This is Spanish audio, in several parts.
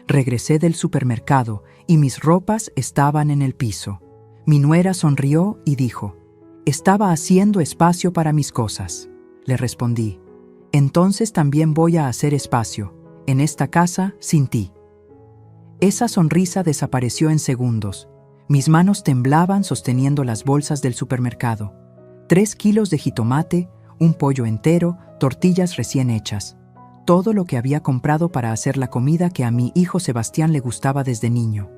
Regresé del supermercado y mis ropas estaban en el piso. Mi nuera sonrió y dijo: «Estaba haciendo espacio para mis cosas». Le respondí: «Entonces también voy a hacer espacio, en esta casa, sin ti». Esa sonrisa desapareció en segundos. Mis manos temblaban sosteniendo las bolsas del supermercado. 3 kilos de jitomate, un pollo entero, tortillas recién hechas. Todo lo que había comprado para hacer la comida que a mi hijo Sebastián le gustaba desde niño.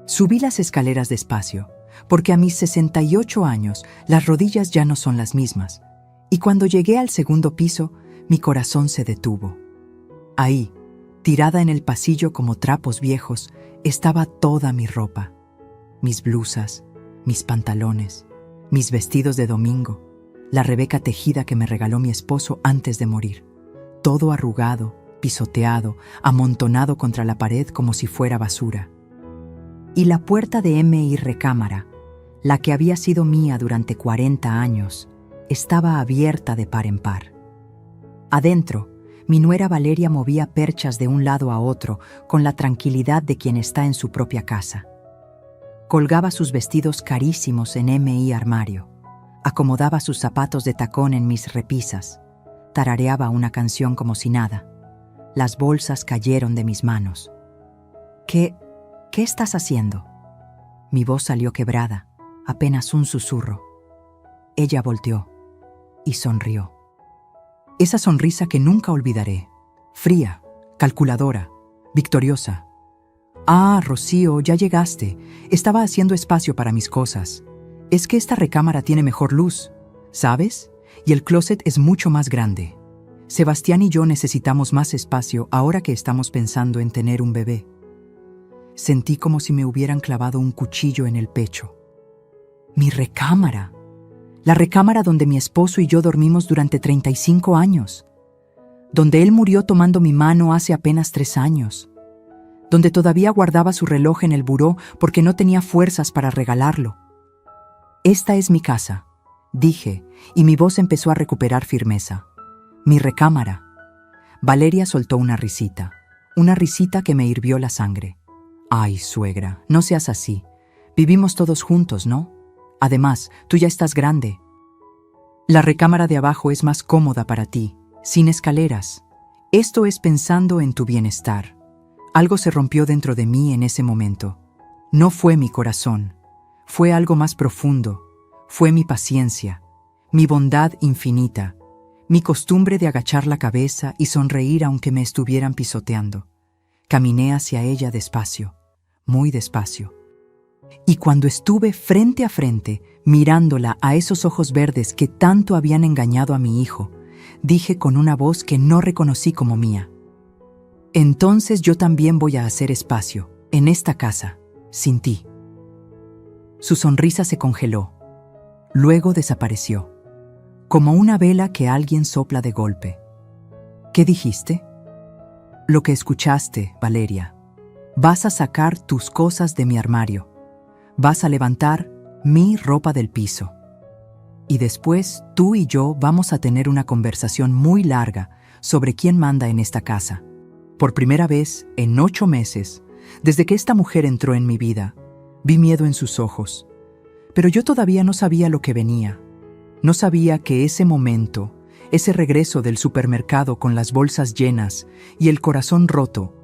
Subí las escaleras despacio, porque a mis 68 años las rodillas ya no son las mismas. Y cuando llegué al segundo piso, mi corazón se detuvo. Ahí, tirada en el pasillo como trapos viejos, estaba toda mi ropa. Mis blusas, mis pantalones, mis vestidos de domingo, la rebeca tejida que me regaló mi esposo antes de morir. Todo arrugado, pisoteado, amontonado contra la pared como si fuera basura. Y la puerta de mi recámara, la que había sido mía durante 40 años, estaba abierta de par en par. Adentro, mi nuera Valeria movía perchas de un lado a otro con la tranquilidad de quien está en su propia casa. Colgaba sus vestidos carísimos en mi armario, acomodaba sus zapatos de tacón en mis repisas, tarareaba una canción como si nada. Las bolsas cayeron de mis manos. ¿Qué estás haciendo? Mi voz salió quebrada, apenas un susurro. Ella volteó y sonrió. Esa sonrisa que nunca olvidaré, fría, calculadora, victoriosa. «Ah, Rocío, ya llegaste. Estaba haciendo espacio para mis cosas. Es que esta recámara tiene mejor luz, ¿sabes? Y el closet es mucho más grande. Sebastián y yo necesitamos más espacio ahora que estamos pensando en tener un bebé». Sentí como si me hubieran clavado un cuchillo en el pecho. Mi recámara. La recámara donde mi esposo y yo dormimos durante 35 años. Donde él murió tomando mi mano hace apenas 3 años. Donde todavía guardaba su reloj en el buró porque no tenía fuerzas para regalarlo. «Esta es mi casa», dije, y mi voz empezó a recuperar firmeza. «Mi recámara». Valeria soltó una risita que me hirvió la sangre. «Ay, suegra, no seas así. Vivimos todos juntos, ¿no? Además, tú ya estás grande. La recámara de abajo es más cómoda para ti, sin escaleras. Esto es pensando en tu bienestar». Algo se rompió dentro de mí en ese momento. No fue mi corazón, fue algo más profundo. Fue mi paciencia, mi bondad infinita, mi costumbre de agachar la cabeza y sonreír aunque me estuvieran pisoteando. Caminé hacia ella despacio, muy despacio. Y cuando estuve frente a frente, mirándola a esos ojos verdes que tanto habían engañado a mi hijo, dije con una voz que no reconocí como mía: «Entonces yo también voy a hacer espacio, en esta casa, sin ti». Su sonrisa se congeló. Luego desapareció, como una vela que alguien sopla de golpe. «¿Qué dijiste?» «Lo que escuchaste, Valeria. Vas a sacar tus cosas de mi armario. Vas a levantar mi ropa del piso. Y después tú y yo vamos a tener una conversación muy larga sobre quién manda en esta casa. Por primera vez en 8 meses, desde que esta mujer entró en mi vida, vi miedo en sus ojos. Pero yo todavía no sabía lo que venía. No sabía que ese momento, ese regreso del supermercado con las bolsas llenas y el corazón roto,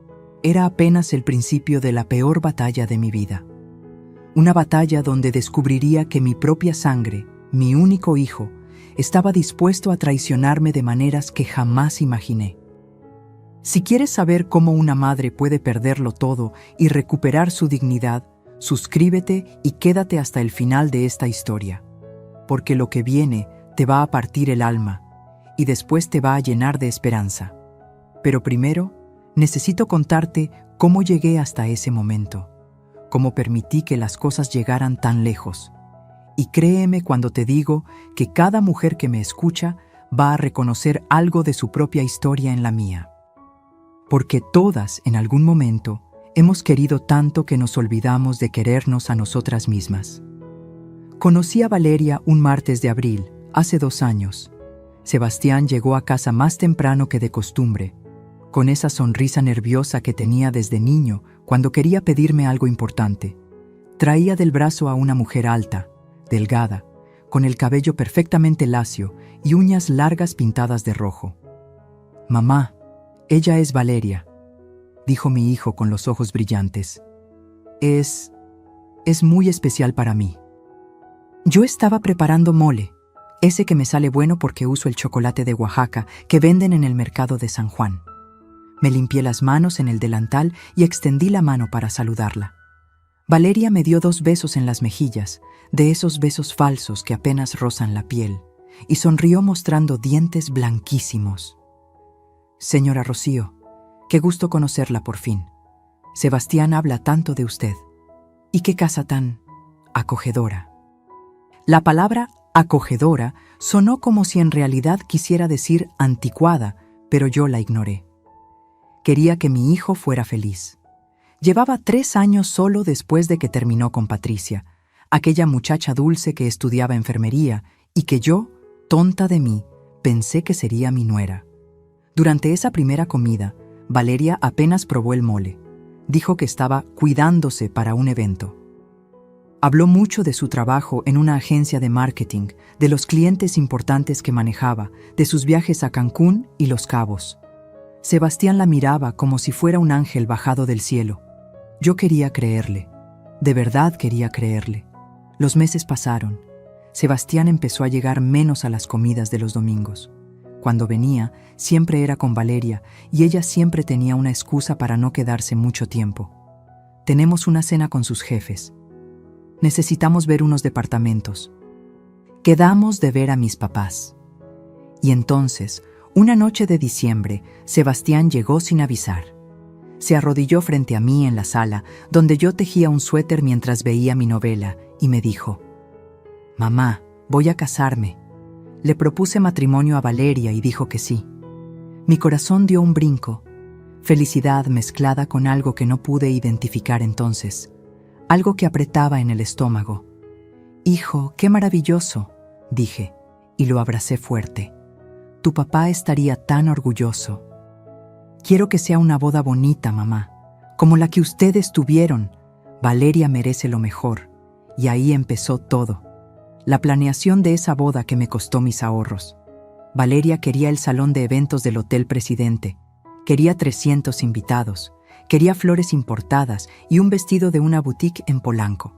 era apenas el principio de la peor batalla de mi vida. Una batalla donde descubriría que mi propia sangre, mi único hijo, estaba dispuesto a traicionarme de maneras que jamás imaginé. Si quieres saber cómo una madre puede perderlo todo y recuperar su dignidad, suscríbete y quédate hasta el final de esta historia, porque lo que viene te va a partir el alma y después te va a llenar de esperanza. Pero primero, necesito contarte cómo llegué hasta ese momento, cómo permití que las cosas llegaran tan lejos. Y créeme cuando te digo que cada mujer que me escucha va a reconocer algo de su propia historia en la mía. Porque todas, en algún momento, hemos querido tanto que nos olvidamos de querernos a nosotras mismas. Conocí a Valeria un martes de abril, hace 2 años. Sebastián llegó a casa más temprano que de costumbre, con esa sonrisa nerviosa que tenía desde niño cuando quería pedirme algo importante. Traía del brazo a una mujer alta, delgada, con el cabello perfectamente lacio y uñas largas pintadas de rojo. «Mamá, ella es Valeria», dijo mi hijo con los ojos brillantes. Es muy especial para mí». Yo estaba preparando mole, ese que me sale bueno porque uso el chocolate de Oaxaca que venden en el mercado de San Juan. Me limpié las manos en el delantal y extendí la mano para saludarla. Valeria me dio 2 besos en las mejillas, de esos besos falsos que apenas rozan la piel, y sonrió mostrando dientes blanquísimos. «Señora Rocío, qué gusto conocerla por fin. Sebastián habla tanto de usted. Y qué casa tan acogedora». La palabra acogedora sonó como si en realidad quisiera decir anticuada, pero yo la ignoré. Quería que mi hijo fuera feliz. Llevaba 3 años solo después de que terminó con Patricia, aquella muchacha dulce que estudiaba enfermería y que yo, tonta de mí, pensé que sería mi nuera. Durante esa primera comida, Valeria apenas probó el mole. Dijo que estaba cuidándose para un evento. Habló mucho de su trabajo en una agencia de marketing, de los clientes importantes que manejaba, de sus viajes a Cancún y Los Cabos. Sebastián la miraba como si fuera un ángel bajado del cielo. Yo quería creerle. De verdad quería creerle. Los meses pasaron. Sebastián empezó a llegar menos a las comidas de los domingos. Cuando venía, siempre era con Valeria y ella siempre tenía una excusa para no quedarse mucho tiempo. «Tenemos una cena con sus jefes. Necesitamos ver unos departamentos. Quedamos de ver a mis papás». Y entonces, una noche de diciembre, Sebastián llegó sin avisar. Se arrodilló frente a mí en la sala, donde yo tejía un suéter mientras veía mi novela, y me dijo: «Mamá, voy a casarme». Le propuse matrimonio a Valeria y dijo que sí. Mi corazón dio un brinco, felicidad mezclada con algo que no pude identificar entonces, algo que apretaba en el estómago. «Hijo, qué maravilloso», dije, y lo abracé fuerte. «Tu papá estaría tan orgulloso». «Quiero que sea una boda bonita, mamá, como la que ustedes tuvieron. Valeria merece lo mejor». Y ahí empezó todo. La planeación de esa boda que me costó mis ahorros. Valeria quería el salón de eventos del Hotel Presidente. Quería 300 invitados. Quería flores importadas y un vestido de una boutique en Polanco.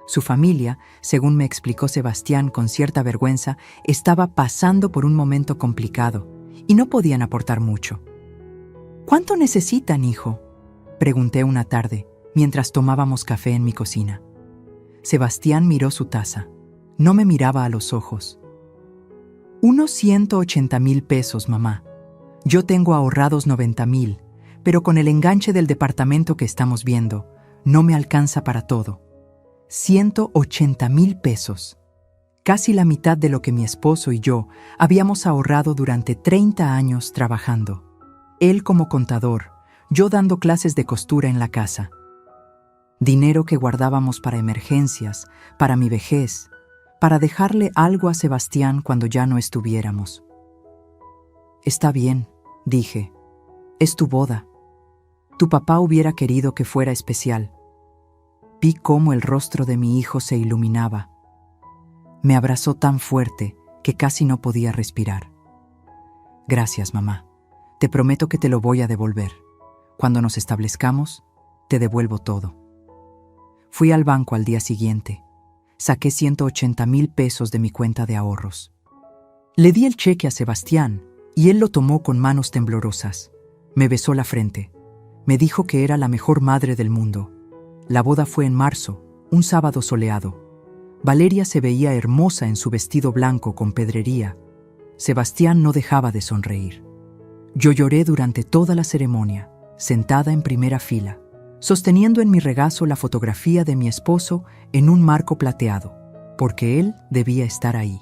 Su familia, según me explicó Sebastián con cierta vergüenza, estaba pasando por un momento complicado y no podían aportar mucho. «¿Cuánto necesitan, hijo?», pregunté una tarde, mientras tomábamos café en mi cocina. Sebastián miró su taza. No me miraba a los ojos. «Unos 180,000 pesos, mamá. Yo tengo ahorrados 90,000, pero con el enganche del departamento que estamos viendo, no me alcanza para todo. 180,000 pesos. Casi la mitad de lo que mi esposo y yo habíamos ahorrado durante 30 años trabajando. Él como contador, yo dando clases de costura en la casa. Dinero que guardábamos para emergencias, para mi vejez, para dejarle algo a Sebastián cuando ya no estuviéramos». «Está bien», dije. «Es tu boda. Tu papá hubiera querido que fuera especial». Vi cómo el rostro de mi hijo se iluminaba. Me abrazó tan fuerte que casi no podía respirar. «Gracias, mamá. Te prometo que te lo voy a devolver. Cuando nos establezcamos, te devuelvo todo». Fui al banco al día siguiente. Saqué 180,000 pesos de mi cuenta de ahorros. Le di el cheque a Sebastián y él lo tomó con manos temblorosas. Me besó la frente. Me dijo que era la mejor madre del mundo. La boda fue en marzo, un sábado soleado. Valeria se veía hermosa en su vestido blanco con pedrería. Sebastián no dejaba de sonreír. Yo lloré durante toda la ceremonia, sentada en primera fila, sosteniendo en mi regazo la fotografía de mi esposo en un marco plateado, porque él debía estar ahí.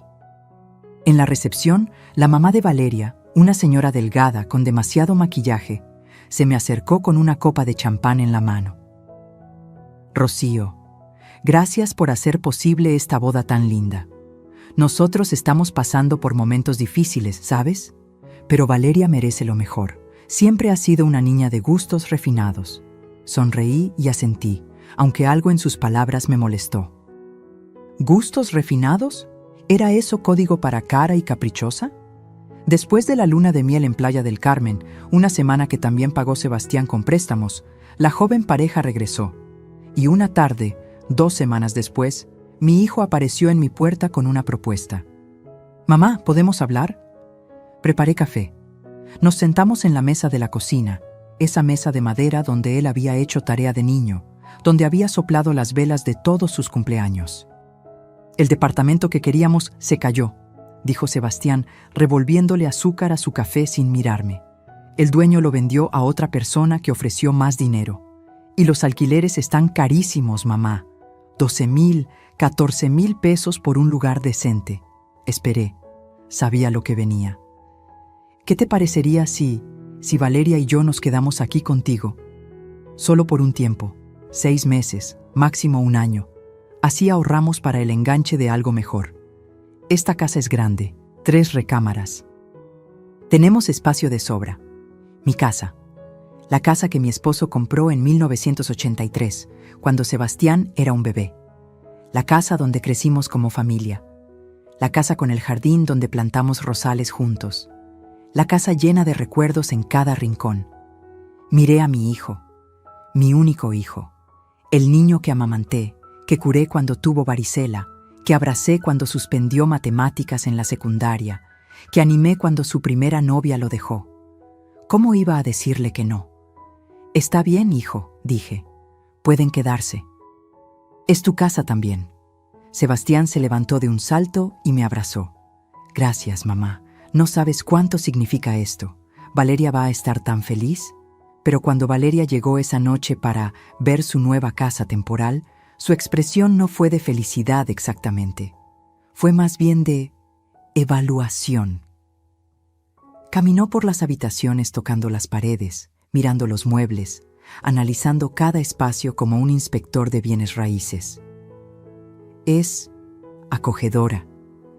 En la recepción, la mamá de Valeria, una señora delgada con demasiado maquillaje, se me acercó con una copa de champán en la mano. «Rocío, gracias por hacer posible esta boda tan linda. Nosotros estamos pasando por momentos difíciles, ¿sabes? Pero Valeria merece lo mejor. Siempre has sido una niña de gustos refinados. Sonreí y asentí, aunque algo en sus palabras me molestó. ¿Gustos refinados? ¿Era eso código para cara y caprichosa? Después de la luna de miel en Playa del Carmen, una semana que también pagó Sebastián con préstamos, la joven pareja regresó. Y una tarde, 2 semanas después, mi hijo apareció en mi puerta con una propuesta. «Mamá, ¿podemos hablar?» Preparé café. Nos sentamos en la mesa de la cocina, esa mesa de madera donde él había hecho tarea de niño, donde había soplado las velas de todos sus cumpleaños. «El departamento que queríamos se cayó», dijo Sebastián, revolviéndole azúcar a su café sin mirarme. «El dueño lo vendió a otra persona que ofreció más dinero. Y los alquileres están carísimos, mamá. 12,000, 14,000 pesos por un lugar decente». Esperé. Sabía lo que venía. «¿Qué te parecería si Valeria y yo nos quedamos aquí contigo? Solo por un tiempo, 6 meses, máximo 1 año. Así ahorramos para el enganche de algo mejor. Esta casa es grande, 3 recámaras. Tenemos espacio de sobra. Mi casa. La casa que mi esposo compró en 1983, cuando Sebastián era un bebé. La casa donde crecimos como familia. La casa con el jardín donde plantamos rosales juntos. La casa llena de recuerdos en cada rincón. Miré a mi hijo, mi único hijo, el niño que amamanté, que curé cuando tuvo varicela, que abracé cuando suspendió matemáticas en la secundaria, que animé cuando su primera novia lo dejó. ¿Cómo iba a decirle que no? «Está bien, hijo», dije. «Pueden quedarse. Es tu casa también». Sebastián se levantó de un salto y me abrazó. «Gracias, mamá. No sabes cuánto significa esto. Valeria va a estar tan feliz». Pero cuando Valeria llegó esa noche para ver su nueva casa temporal, su expresión no fue de felicidad exactamente. Fue más bien de evaluación. Caminó por las habitaciones tocando las paredes, mirando los muebles, analizando cada espacio como un inspector de bienes raíces. «Es acogedora»,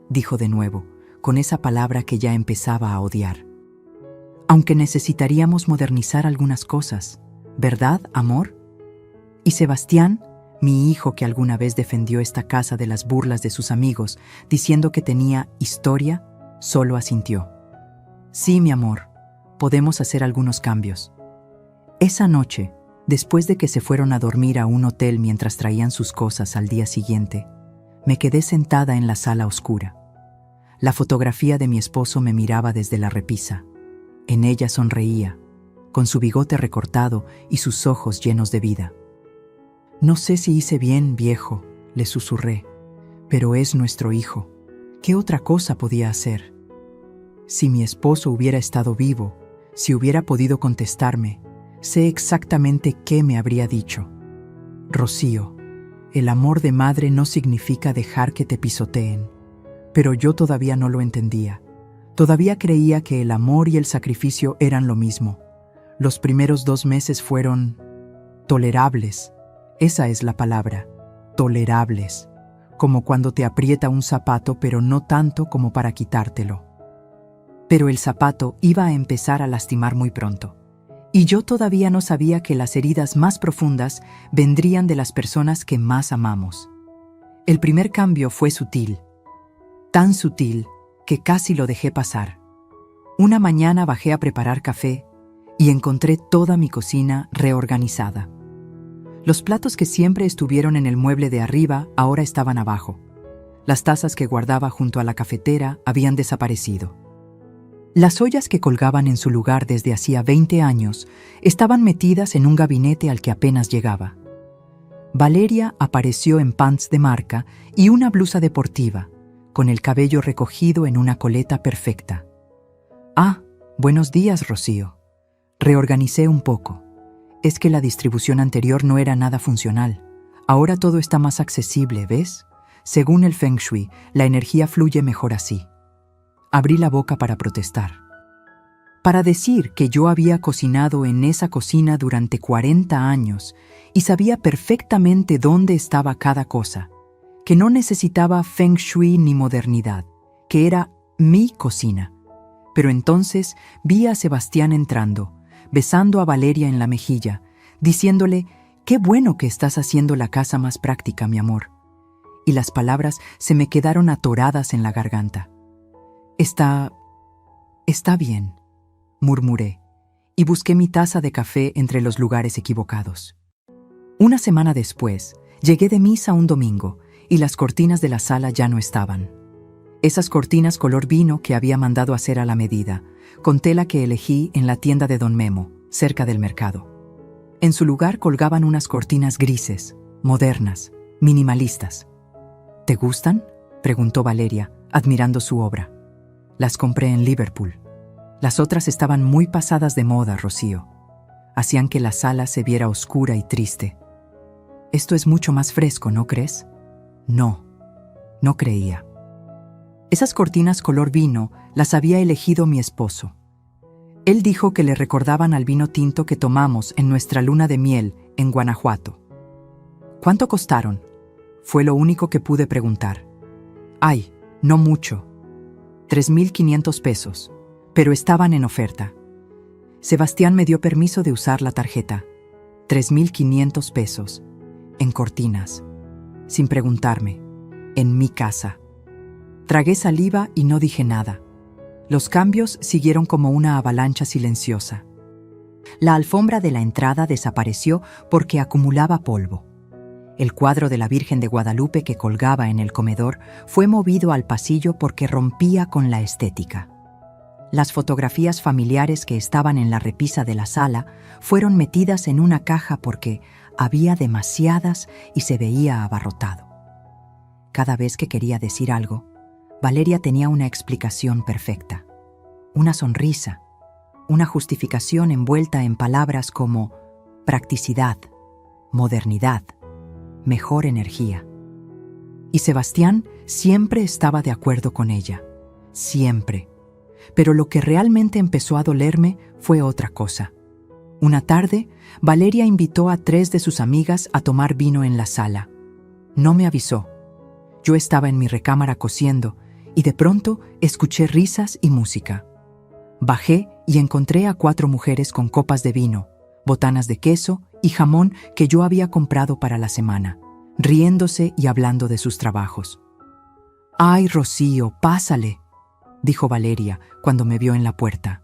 dijo de nuevo, con esa palabra que ya empezaba a odiar. «Aunque necesitaríamos modernizar algunas cosas, ¿verdad, amor?» Y Sebastián, mi hijo que alguna vez defendió esta casa de las burlas de sus amigos, diciendo que tenía historia, solo asintió. «Sí, mi amor, podemos hacer algunos cambios». Esa noche, después de que se fueron a dormir a un hotel mientras traían sus cosas al día siguiente, me quedé sentada en la sala oscura. La fotografía de mi esposo me miraba desde la repisa. En ella sonreía, con su bigote recortado y sus ojos llenos de vida. «No sé si hice bien, viejo», le susurré, «pero es nuestro hijo. ¿Qué otra cosa podía hacer?» Si mi esposo hubiera estado vivo, si hubiera podido contestarme, sé exactamente qué me habría dicho. «Rocío, el amor de madre no significa dejar que te pisoteen». Pero yo todavía no lo entendía. Todavía creía que el amor y el sacrificio eran lo mismo. Los primeros 2 meses fueron tolerables. Esa es la palabra, tolerables. Como cuando te aprieta un zapato, pero no tanto como para quitártelo. Pero el zapato iba a empezar a lastimar muy pronto. Y yo todavía no sabía que las heridas más profundas vendrían de las personas que más amamos. El primer cambio fue sutil. Tan sutil que casi lo dejé pasar. Una mañana bajé a preparar café y encontré toda mi cocina reorganizada. Los platos que siempre estuvieron en el mueble de arriba ahora estaban abajo. Las tazas que guardaba junto a la cafetera habían desaparecido. Las ollas que colgaban en su lugar desde hacía 20 años estaban metidas en un gabinete al que apenas llegaba. Valeria apareció en pants de marca y una blusa deportiva, con el cabello recogido en una coleta perfecta. «Ah, buenos días, Rocío». Reorganicé un poco. Es que la distribución anterior no era nada funcional. Ahora todo está más accesible, ¿ves? Según el Feng Shui, la energía fluye mejor así. Abrí la boca para protestar. Para decir que yo había cocinado en esa cocina durante 40 años y sabía perfectamente dónde estaba cada cosa, que no necesitaba Feng Shui ni modernidad, que era mi cocina. Pero entonces vi a Sebastián entrando, besando a Valeria en la mejilla, diciéndole: «Qué bueno que estás haciendo la casa más práctica, mi amor». Y las palabras se me quedaron atoradas en la garganta. Está bien», murmuré, y busqué mi taza de café entre los lugares equivocados. Una semana después, llegué de misa un domingo, y las cortinas de la sala ya no estaban. Esas cortinas color vino que había mandado hacer a la medida, con tela que elegí en la tienda de Don Memo, cerca del mercado. En su lugar colgaban unas cortinas grises, modernas, minimalistas. «¿Te gustan?», preguntó Valeria, admirando su obra. «Las compré en Liverpool. Las otras estaban muy pasadas de moda, Rocío. Hacían que la sala se viera oscura y triste. Esto es mucho más fresco, ¿no crees?». No creía. Esas cortinas color vino las había elegido mi esposo. Él dijo que le recordaban al vino tinto que tomamos en nuestra luna de miel en Guanajuato. «¿Cuánto costaron?», fue lo único que pude preguntar. «Ay, no mucho. 3,500 pesos, pero estaban en oferta». Sebastián me dio permiso de usar la tarjeta. 3,500 pesos, en cortinas, sin preguntarme, en mi casa. Tragué saliva y no dije nada. Los cambios siguieron como una avalancha silenciosa. La alfombra de la entrada desapareció porque acumulaba polvo. El cuadro de la Virgen de Guadalupe que colgaba en el comedor fue movido al pasillo porque rompía con la estética. Las fotografías familiares que estaban en la repisa de la sala fueron metidas en una caja porque había demasiadas y se veía abarrotado. Cada vez que quería decir algo, Valeria tenía una explicación perfecta. Una sonrisa, una justificación envuelta en palabras como practicidad, modernidad, mejor energía. Y Sebastián siempre estaba de acuerdo con ella, siempre. Pero lo que realmente empezó a dolerme fue otra cosa. Una tarde, Valeria invitó a 3 de sus amigas a tomar vino en la sala. No me avisó. Yo estaba en mi recámara cosiendo y de pronto escuché risas y música. Bajé y encontré a 4 mujeres con copas de vino, botanas de queso y jamón que yo había comprado para la semana, riéndose y hablando de sus trabajos. «Ay, Rocío, pásale», dijo Valeria cuando me vio en la puerta.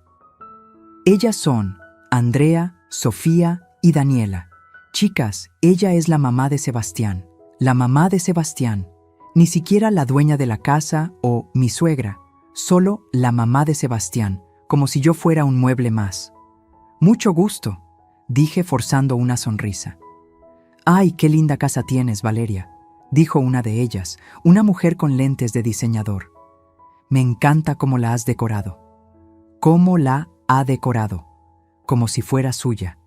«Ellas son Andrea, Sofía y Daniela. Chicas, ella es la mamá de Sebastián. La mamá de Sebastián. Ni siquiera la dueña de la casa o mi suegra, solo la mamá de Sebastián, como si yo fuera un mueble más». «Mucho gusto», dije forzando una sonrisa. «Ay, qué linda casa tienes, Valeria», dijo una de ellas, una mujer con lentes de diseñador. «Me encanta cómo la has decorado». «Cómo la ha decorado», como si fuera suya,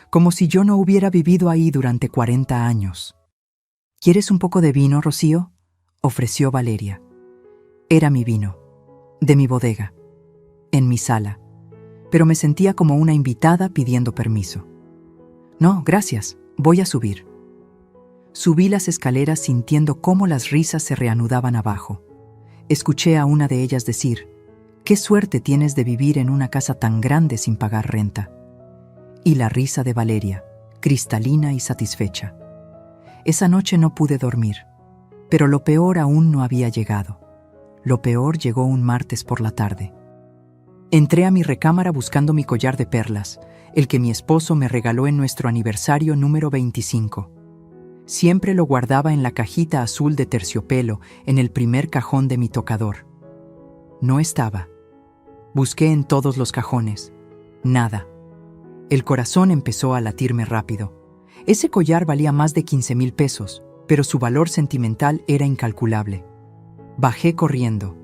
como si yo no hubiera vivido ahí durante 40 años. «¿Quieres un poco de vino, Rocío?», ofreció Valeria. Era mi vino, de mi bodega, en mi sala, pero me sentía como una invitada pidiendo permiso. «No, gracias, voy a subir». Subí las escaleras sintiendo cómo las risas se reanudaban abajo. Escuché a una de ellas decir: «Qué suerte tienes de vivir en una casa tan grande sin pagar renta». Y la risa de Valeria, cristalina y satisfecha. Esa noche no pude dormir, pero lo peor aún no había llegado. Lo peor llegó un martes por la tarde. Entré a mi recámara buscando mi collar de perlas, el que mi esposo me regaló en nuestro aniversario número 25. Siempre lo guardaba en la cajita azul de terciopelo en el primer cajón de mi tocador. No estaba. Busqué en todos los cajones. Nada. El corazón empezó a latirme rápido. Ese collar valía más de 15,000 pesos, pero su valor sentimental era incalculable. Bajé corriendo.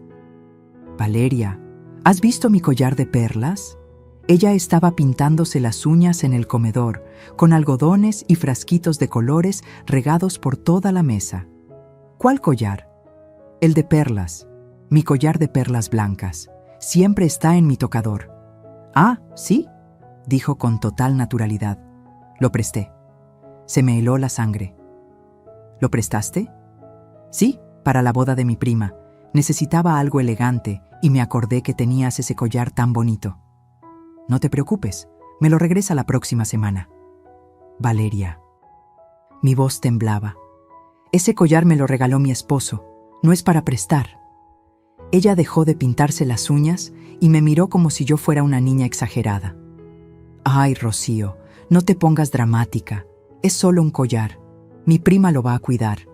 «Valeria, ¿has visto mi collar de perlas?». Ella estaba pintándose las uñas en el comedor, con algodones y frasquitos de colores regados por toda la mesa. «¿Cuál collar?». «El de perlas. Mi collar de perlas blancas. Siempre está en mi tocador». «Ah, ¿sí?», dijo con total naturalidad. Lo presté. Se me heló la sangre. «¿Lo prestaste?». «Sí, para la boda de mi prima. Necesitaba algo elegante y me acordé que tenías ese collar tan bonito. No te preocupes, me lo regresa la próxima semana. Valeria. Mi voz temblaba. Ese collar me lo regaló mi esposo, no es para prestar. Ella dejó de pintarse las uñas y me miró como si yo fuera una niña exagerada. Ay, Rocío, no te pongas dramática, es solo un collar. Mi prima lo va a cuidar.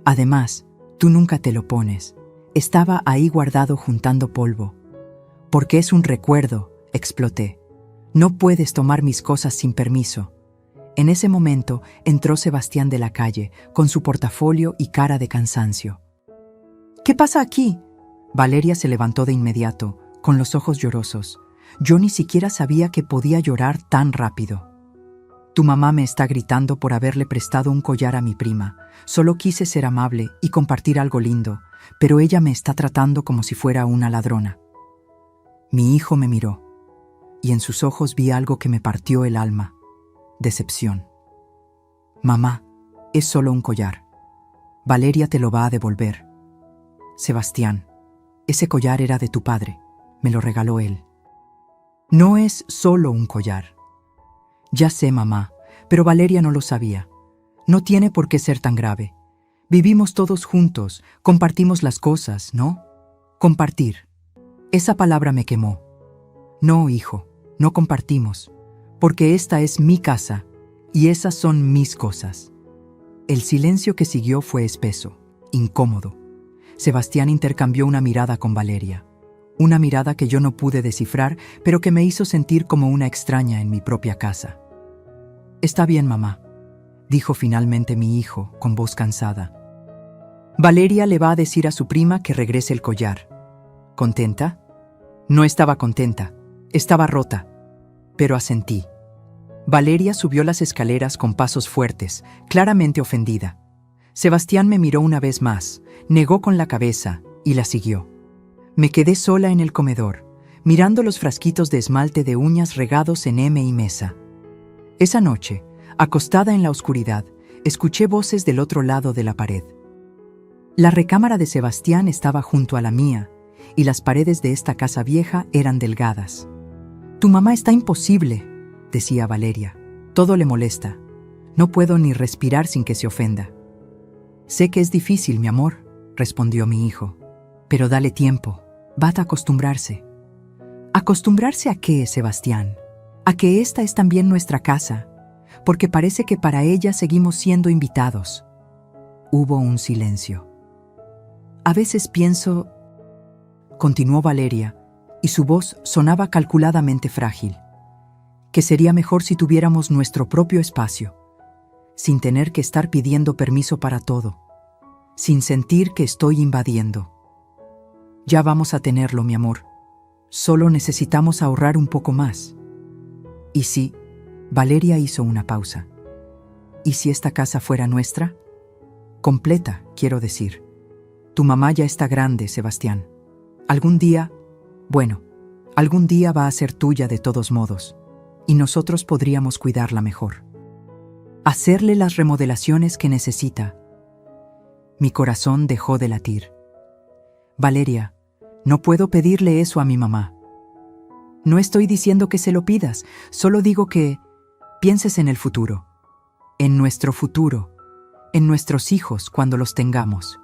Además, tú nunca te lo pones. Estaba ahí guardado juntando polvo. Porque es un recuerdo, exploté. No puedes tomar mis cosas sin permiso. En ese momento entró Sebastián de la calle, con su portafolio y cara de cansancio. ¿Qué pasa aquí? Valeria se levantó de inmediato, con los ojos llorosos. Yo ni siquiera sabía que podía llorar tan rápido. Tu mamá me está gritando por haberle prestado un collar a mi prima. Solo quise ser amable y compartir algo lindo, pero ella me está tratando como si fuera una ladrona. Mi hijo me miró, y en sus ojos vi algo que me partió el alma. Decepción. Mamá, es solo un collar. Valeria te lo va a devolver. Sebastián, ese collar era de tu padre. Me lo regaló él. No es solo un collar. Ya sé, mamá, pero Valeria no lo sabía. No tiene por qué ser tan grave. Vivimos todos juntos, compartimos las cosas, ¿no? Compartir. Esa palabra me quemó. No, hijo, no compartimos, porque esta es mi casa y esas son mis cosas. El silencio que siguió fue espeso, incómodo. Sebastián intercambió una mirada con Valeria. Una mirada que yo no pude descifrar, pero que me hizo sentir como una extraña en mi propia casa. Está bien, mamá, dijo finalmente mi hijo, con voz cansada. Valeria le va a decir a su prima que regrese el collar. ¿Contenta? No estaba contenta, estaba rota, pero asentí. Valeria subió las escaleras con pasos fuertes, claramente ofendida. Sebastián me miró una vez más, negó con la cabeza y la siguió. Me quedé sola en el comedor, mirando los frasquitos de esmalte de uñas regados en M y mesa. Esa noche, acostada en la oscuridad, escuché voces del otro lado de la pared. La recámara de Sebastián estaba junto a la mía, y las paredes de esta casa vieja eran delgadas. «Tu mamá está imposible», decía Valeria. «Todo le molesta. No puedo ni respirar sin que se ofenda». «Sé que es difícil, mi amor», respondió mi hijo. «Pero dale tiempo. Va a acostumbrarse». ¿Acostumbrarse a qué, Sebastián? A que esta es también nuestra casa, porque parece que para ella seguimos siendo invitados. Hubo un silencio. A veces pienso, continuó Valeria, y su voz sonaba calculadamente frágil, que sería mejor si tuviéramos nuestro propio espacio, sin tener que estar pidiendo permiso para todo, sin sentir que estoy invadiendo. Ya vamos a tenerlo, mi amor. Solo necesitamos ahorrar un poco más. ¿Y si? Valeria hizo una pausa. ¿Y si esta casa fuera nuestra? Completa, quiero decir. Tu mamá ya está grande, Sebastián. Algún día va a ser tuya de todos modos, y nosotros podríamos cuidarla mejor. Hacerle las remodelaciones que necesita. Mi corazón dejó de latir. Valeria, no puedo pedirle eso a mi mamá. No estoy diciendo que se lo pidas, solo digo que pienses en el futuro, en nuestro futuro, en nuestros hijos cuando los tengamos.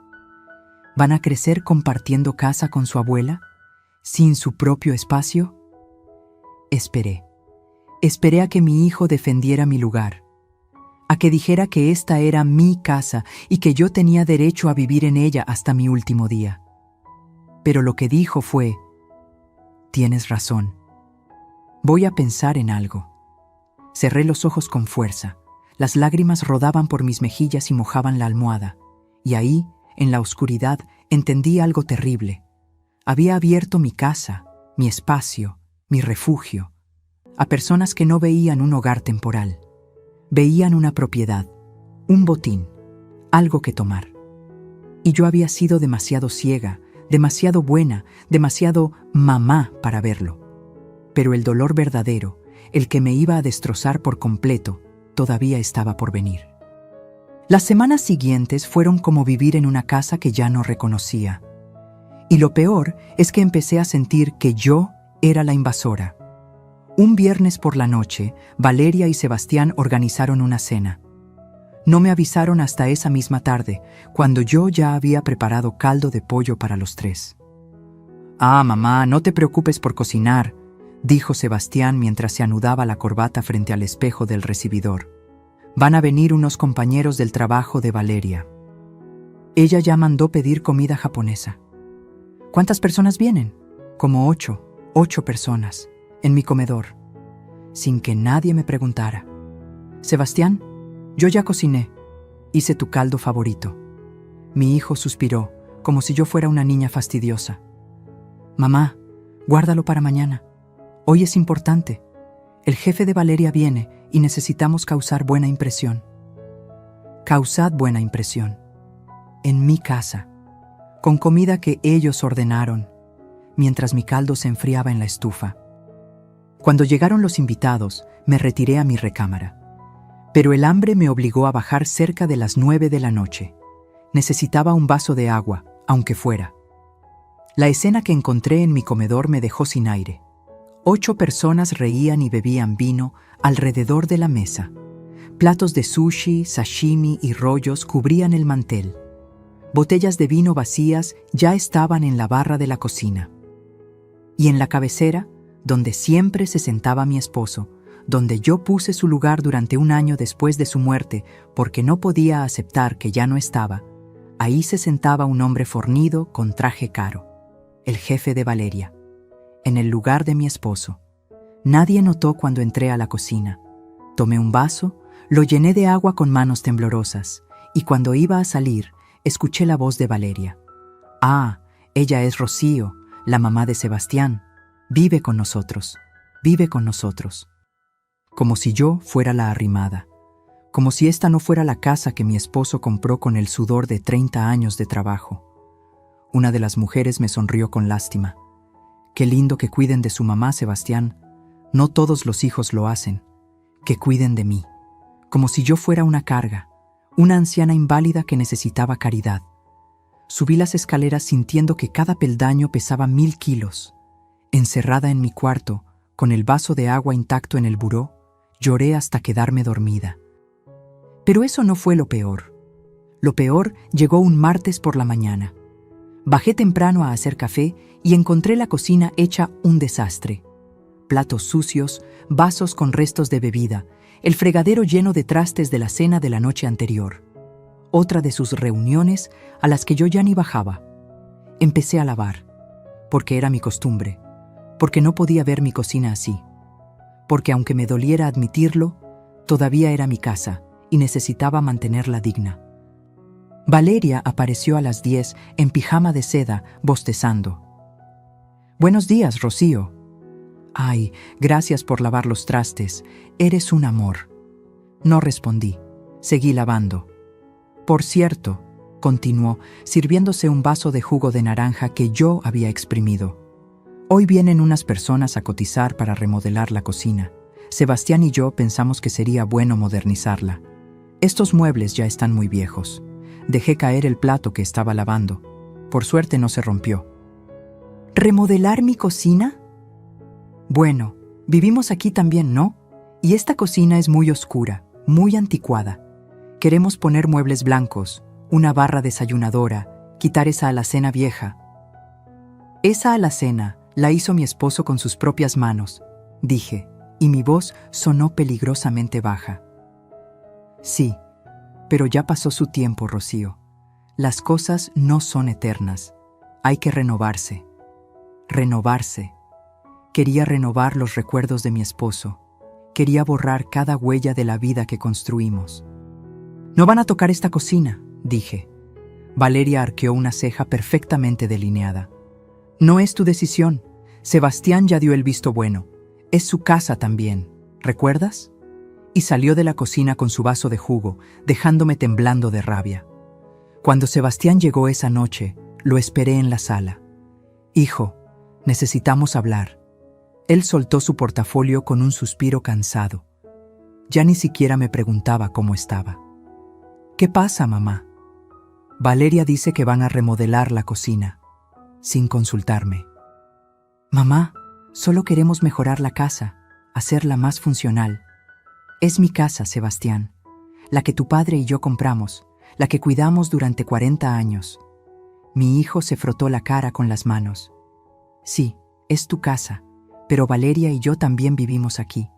¿Van a crecer compartiendo casa con su abuela, sin su propio espacio? Esperé a que mi hijo defendiera mi lugar, a que dijera que esta era mi casa y que yo tenía derecho a vivir en ella hasta mi último día. Pero lo que dijo fue: tienes razón. Voy a pensar en algo. Cerré los ojos con fuerza. Las lágrimas rodaban por mis mejillas y mojaban la almohada. Y ahí, en la oscuridad, entendí algo terrible. Había abierto mi casa, mi espacio, mi refugio, a personas que no veían un hogar temporal. Veían una propiedad, un botín, algo que tomar. Y yo había sido demasiado ciega, demasiado buena, demasiado mamá para verlo. Pero el dolor verdadero, el que me iba a destrozar por completo, todavía estaba por venir. Las semanas siguientes fueron como vivir en una casa que ya no reconocía. Y lo peor es que empecé a sentir que yo era la invasora. Un viernes por la noche, Valeria y Sebastián organizaron una cena. No me avisaron hasta esa misma tarde, cuando yo ya había preparado caldo de pollo para los tres. «Ah, mamá, no te preocupes por cocinar», dijo Sebastián mientras se anudaba la corbata frente al espejo del recibidor. «Van a venir unos compañeros del trabajo de Valeria. Ella ya mandó pedir comida japonesa». «¿Cuántas personas vienen?» «Como 8 personas, en mi comedor», sin que nadie me preguntara. «Sebastián, yo ya cociné. Hice tu caldo favorito». Mi hijo suspiró, como si yo fuera una niña fastidiosa. «Mamá, guárdalo para mañana. Hoy es importante. El jefe de Valeria viene y necesitamos causar buena impresión». Causad buena impresión. En mi casa, con comida que ellos ordenaron, mientras mi caldo se enfriaba en la estufa. Cuando llegaron los invitados, me retiré a mi recámara. Pero el hambre me obligó a bajar cerca de las 9 de la noche. Necesitaba un vaso de agua, aunque fuera. La escena que encontré en mi comedor me dejó sin aire. 8 personas reían y bebían vino alrededor de la mesa. Platos de sushi, sashimi y rollos cubrían el mantel. Botellas de vino vacías ya estaban en la barra de la cocina. Y en la cabecera, donde siempre se sentaba mi esposo, donde yo puse su lugar durante un año después de su muerte porque no podía aceptar que ya no estaba, ahí se sentaba un hombre fornido con traje caro, el jefe de Valeria, en el lugar de mi esposo. Nadie notó cuando entré a la cocina. Tomé un vaso, lo llené de agua con manos temblorosas, y cuando iba a salir, escuché la voz de Valeria. «Ah, ella es Rocío, la mamá de Sebastián. Vive con nosotros, vive con nosotros». Como si yo fuera la arrimada. Como si esta no fuera la casa que mi esposo compró con el sudor de 30 años de trabajo. Una de las mujeres me sonrió con lástima. «Qué lindo que cuiden de su mamá, Sebastián. No todos los hijos lo hacen. Que cuiden de mí. Como si yo fuera una carga, una anciana inválida que necesitaba caridad». Subí las escaleras sintiendo que cada peldaño pesaba 1000 kilos. Encerrada en mi cuarto, con el vaso de agua intacto en el buró, lloré hasta quedarme dormida. Pero eso no fue lo peor. Lo peor llegó un martes por la mañana. Bajé temprano a hacer café y encontré la cocina hecha un desastre. Platos sucios, vasos con restos de bebida, el fregadero lleno de trastes de la cena de la noche anterior. Otra de sus reuniones a las que yo ya ni bajaba. Empecé a lavar, porque era mi costumbre, porque no podía ver mi cocina así, porque aunque me doliera admitirlo, todavía era mi casa y necesitaba mantenerla digna. Valeria apareció a las 10 en pijama de seda, bostezando. «Buenos días, Rocío». «Ay, gracias por lavar los trastes. Eres un amor». No respondí. Seguí lavando. «Por cierto», continuó, sirviéndose un vaso de jugo de naranja que yo había exprimido. «Hoy vienen unas personas a cotizar para remodelar la cocina. Sebastián y yo pensamos que sería bueno modernizarla. Estos muebles ya están muy viejos». Dejé caer el plato que estaba lavando. Por suerte no se rompió. «¿Remodelar mi cocina?» «Bueno, vivimos aquí también, ¿no? Y esta cocina es muy oscura, muy anticuada. Queremos poner muebles blancos, una barra desayunadora, quitar esa alacena vieja». «Esa alacena la hizo mi esposo con sus propias manos», dije, y mi voz sonó peligrosamente baja. «Sí, pero ya pasó su tiempo, Rocío. Las cosas no son eternas. Hay que renovarse. Renovarse». Quería renovar los recuerdos de mi esposo. Quería borrar cada huella de la vida que construimos. «No van a tocar esta cocina», dije. Valeria arqueó una ceja perfectamente delineada. «No es tu decisión. Sebastián ya dio el visto bueno. Es su casa también. ¿Recuerdas?». Y salió de la cocina con su vaso de jugo, dejándome temblando de rabia. Cuando Sebastián llegó esa noche, lo esperé en la sala. «Hijo, necesitamos hablar». Él soltó su portafolio con un suspiro cansado. Ya ni siquiera me preguntaba cómo estaba. «¿Qué pasa, mamá?». «Valeria dice que van a remodelar la cocina». sin consultarme. Mamá, solo queremos mejorar la casa, hacerla más funcional. Es mi casa, Sebastián, la que tu padre y yo compramos, la que cuidamos durante 40 años. Mi hijo se frotó la cara con las manos. Sí, es tu casa, pero Valeria y yo también vivimos aquí,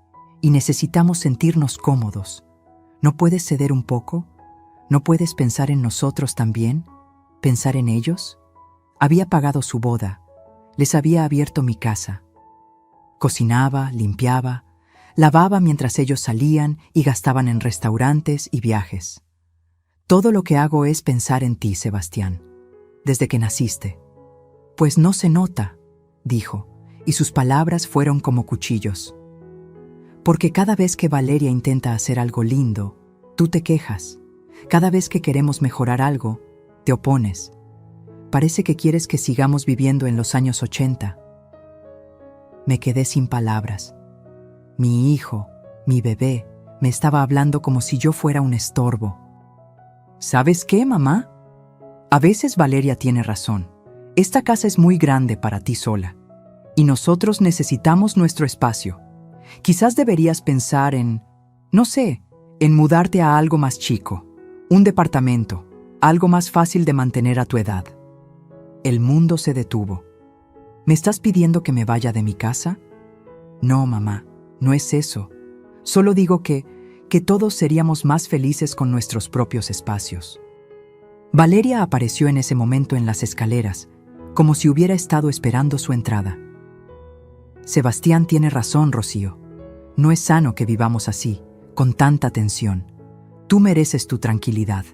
y necesitamos sentirnos cómodos. ¿No puedes ceder un poco? ¿No puedes pensar en nosotros también? ¿Pensar en ellos? Había pagado su boda, les había abierto mi casa. Cocinaba, limpiaba, lavaba mientras ellos salían y gastaban en restaurantes y viajes. Todo lo que hago es pensar en ti, Sebastián, desde que naciste. Pues no se nota, dijo, y sus palabras fueron como cuchillos. Porque cada vez que Valeria intenta hacer algo lindo, tú te quejas. Cada vez que queremos mejorar algo, te opones. Parece que quieres que sigamos viviendo en los años 80. Me quedé sin palabras. Mi hijo, mi bebé, me estaba hablando como si yo fuera un estorbo. ¿Sabes qué, mamá? A veces Valeria tiene razón. Esta casa es muy grande para ti sola, y nosotros necesitamos nuestro espacio. Quizás deberías pensar en, no sé, en mudarte a algo más chico, un departamento, algo más fácil de mantener a tu edad. El mundo se detuvo. ¿Me estás pidiendo que me vaya de mi casa? No, mamá, no es eso. Solo digo que todos seríamos más felices con nuestros propios espacios. Valeria apareció en ese momento en las escaleras, como si hubiera estado esperando su entrada. Sebastián tiene razón, Rocío. No es sano que vivamos así, con tanta tensión. Tú mereces tu tranquilidad.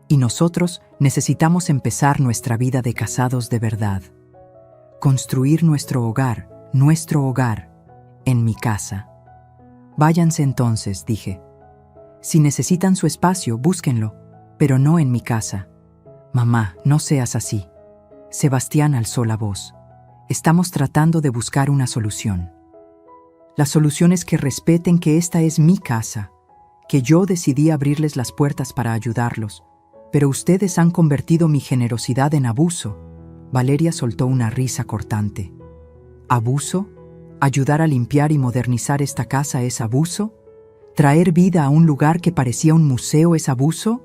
Y nosotros necesitamos empezar nuestra vida de casados de verdad. Construir nuestro hogar, en mi casa. Váyanse entonces, dije. Si necesitan su espacio, búsquenlo, pero no en mi casa. Mamá, no seas así. Sebastián alzó la voz. Estamos tratando de buscar una solución. La solución es que respeten que esta es mi casa, que yo decidí abrirles las puertas para ayudarlos, pero ustedes han convertido mi generosidad en abuso. Valeria soltó una risa cortante. ¿Abuso? ¿Ayudar a limpiar y modernizar esta casa es abuso? ¿Traer vida a un lugar que parecía un museo es abuso?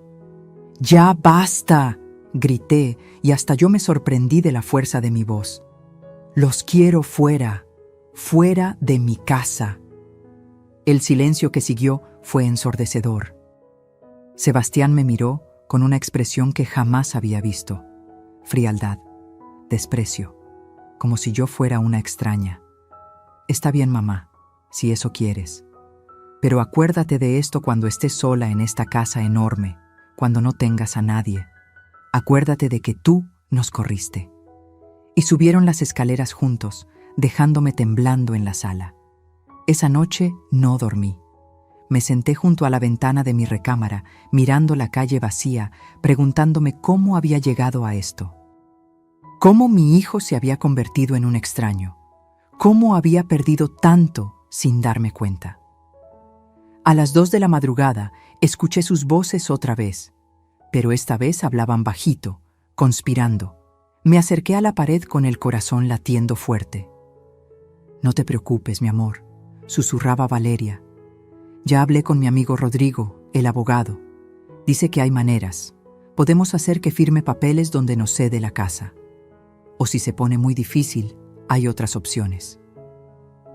¡Ya basta!, grité, y hasta yo me sorprendí de la fuerza de mi voz. Los quiero fuera de mi casa. El silencio que siguió fue ensordecedor. Sebastián me miró con una expresión que jamás había visto. Frialdad, desprecio, como si yo fuera una extraña. Está bien, mamá, si eso quieres. Pero acuérdate de esto cuando estés sola en esta casa enorme, cuando no tengas a nadie. Acuérdate de que tú nos corriste. Y subieron las escaleras juntos, dejándome temblando en la sala. Esa noche no dormí. Me senté junto a la ventana de mi recámara, mirando la calle vacía, preguntándome cómo había llegado a esto. ¿Cómo mi hijo se había convertido en un extraño? ¿Cómo había perdido tanto sin darme cuenta? A las 2 de la madrugada escuché sus voces otra vez, pero esta vez hablaban bajito, conspirando. Me acerqué a la pared con el corazón latiendo fuerte. No te preocupes, mi amor, susurraba Valeria. Ya hablé con mi amigo Rodrigo, el abogado. Dice que hay maneras. Podemos hacer que firme papeles donde nos cede la casa. O si se pone muy difícil, hay otras opciones.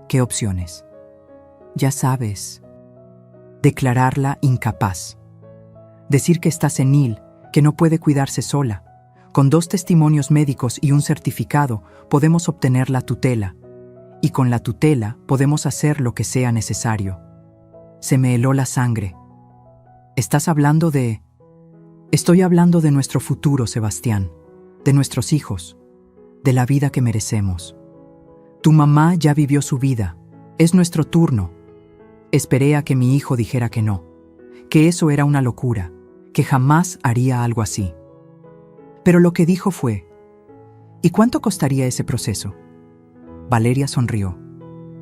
¿Qué opciones? Ya sabes. Declararla incapaz. Decir que está senil, que no puede cuidarse sola. Con 2 testimonios médicos y un certificado podemos obtener la tutela. Y con la tutela podemos hacer lo que sea necesario. Se me heló la sangre. ¿Estás hablando de...? Estoy hablando de nuestro futuro, Sebastián. De nuestros hijos. De la vida que merecemos. Tu mamá ya vivió su vida. Es nuestro turno. Esperé a que mi hijo dijera que no. Que eso era una locura. Que jamás haría algo así. Pero lo que dijo fue... ¿Y cuánto costaría ese proceso? Valeria sonrió.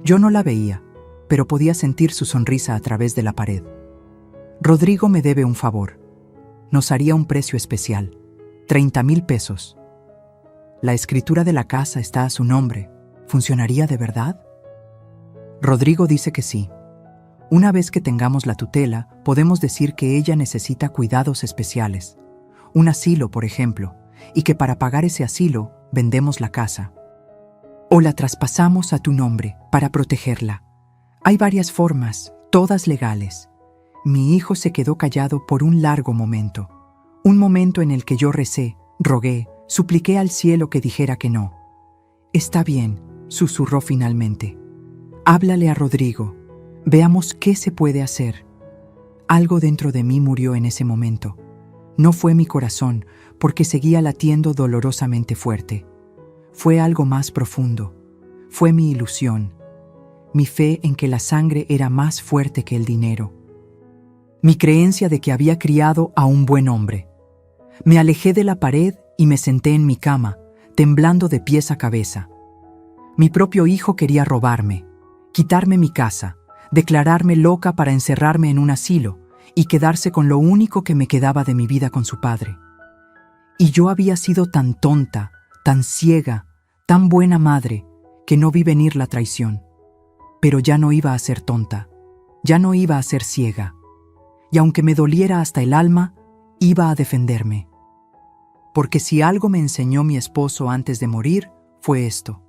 Yo no la veía, pero podía sentir su sonrisa a través de la pared. Rodrigo me debe un favor. Nos haría un precio especial. 30,000 pesos. La escritura de la casa está a su nombre. ¿Funcionaría de verdad? Rodrigo dice que sí. Una vez que tengamos la tutela, podemos decir que ella necesita cuidados especiales. Un asilo, por ejemplo, y que para pagar ese asilo vendemos la casa. O la traspasamos a tu nombre para protegerla. Hay varias formas, todas legales. Mi hijo se quedó callado por un largo momento. Un momento en el que yo recé, rogué, supliqué al cielo que dijera que no. Está bien, susurró finalmente. Háblale a Rodrigo. Veamos qué se puede hacer. Algo dentro de mí murió en ese momento. No fue mi corazón, porque seguía latiendo dolorosamente fuerte. Fue algo más profundo. Fue mi ilusión. Mi fe en que la sangre era más fuerte que el dinero. Mi creencia de que había criado a un buen hombre. Me alejé de la pared y me senté en mi cama, temblando de pies a cabeza. Mi propio hijo quería robarme, quitarme mi casa, declararme loca para encerrarme en un asilo y quedarse con lo único que me quedaba de mi vida con su padre. Y yo había sido tan tonta, tan ciega, tan buena madre, que no vi venir la traición. Pero ya no iba a ser tonta, ya no iba a ser ciega. Y aunque me doliera hasta el alma, iba a defenderme. Porque si algo me enseñó mi esposo antes de morir, fue esto.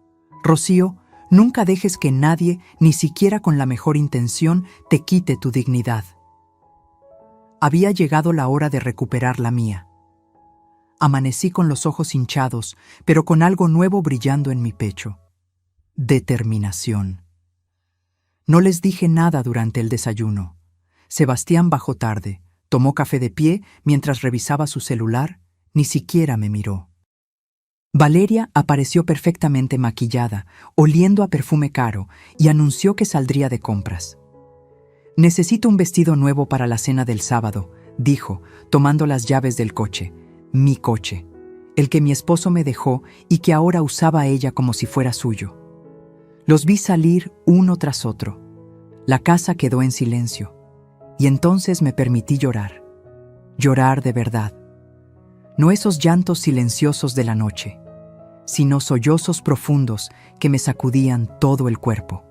Rocío, nunca dejes que nadie, ni siquiera con la mejor intención, te quite tu dignidad. Había llegado la hora de recuperar la mía. Amanecí con los ojos hinchados, pero con algo nuevo brillando en mi pecho. Determinación. No les dije nada durante el desayuno. Sebastián bajó tarde, tomó café de pie mientras revisaba su celular, ni siquiera me miró. Valeria apareció perfectamente maquillada, oliendo a perfume caro, y anunció que saldría de compras. «Necesito un vestido nuevo para la cena del sábado», dijo, tomando las llaves del coche. Mi coche, el que mi esposo me dejó y que ahora usaba ella como si fuera suyo. Los vi salir uno tras otro. La casa quedó en silencio, y entonces me permití llorar. Llorar de verdad. No esos llantos silenciosos de la noche, sino sollozos profundos que me sacudían todo el cuerpo.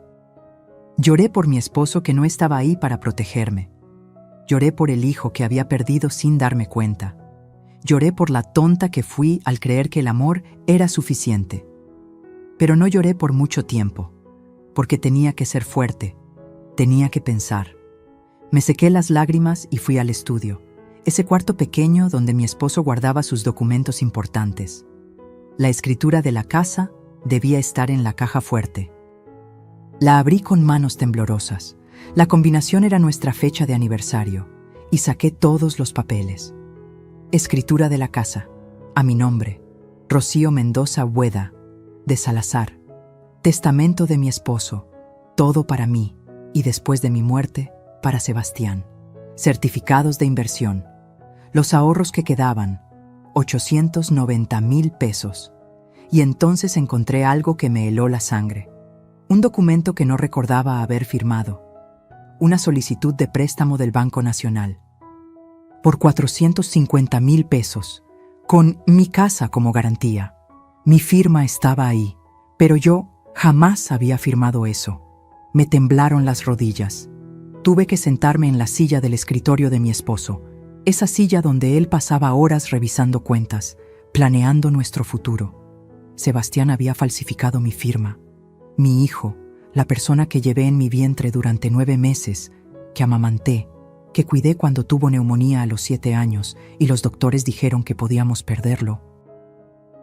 Lloré por mi esposo que no estaba ahí para protegerme. Lloré por el hijo que había perdido sin darme cuenta. Lloré por la tonta que fui al creer que el amor era suficiente. Pero no lloré por mucho tiempo, porque tenía que ser fuerte, tenía que pensar. Me sequé las lágrimas y fui al estudio, ese cuarto pequeño donde mi esposo guardaba sus documentos importantes. La escritura de la casa debía estar en la caja fuerte. La abrí con manos temblorosas. La combinación era nuestra fecha de aniversario, y saqué todos los papeles. Escritura de la casa, a mi nombre, Rocío Mendoza Bueda, de Salazar. Testamento de mi esposo, todo para mí, y después de mi muerte, para Sebastián. Certificados de inversión. Los ahorros que quedaban, 890,000 pesos. Y entonces encontré algo que me heló la sangre. Un documento que no recordaba haber firmado. Una solicitud de préstamo del Banco Nacional. Por 450,000 pesos, con mi casa como garantía. Mi firma estaba ahí, pero yo jamás había firmado eso. Me temblaron las rodillas. Tuve que sentarme en la silla del escritorio de mi esposo, esa silla donde él pasaba horas revisando cuentas, planeando nuestro futuro. Sebastián había falsificado mi firma. Mi hijo, la persona que llevé en mi vientre durante 9 meses, que amamanté, que cuidé cuando tuvo neumonía a los 7 años y los doctores dijeron que podíamos perderlo.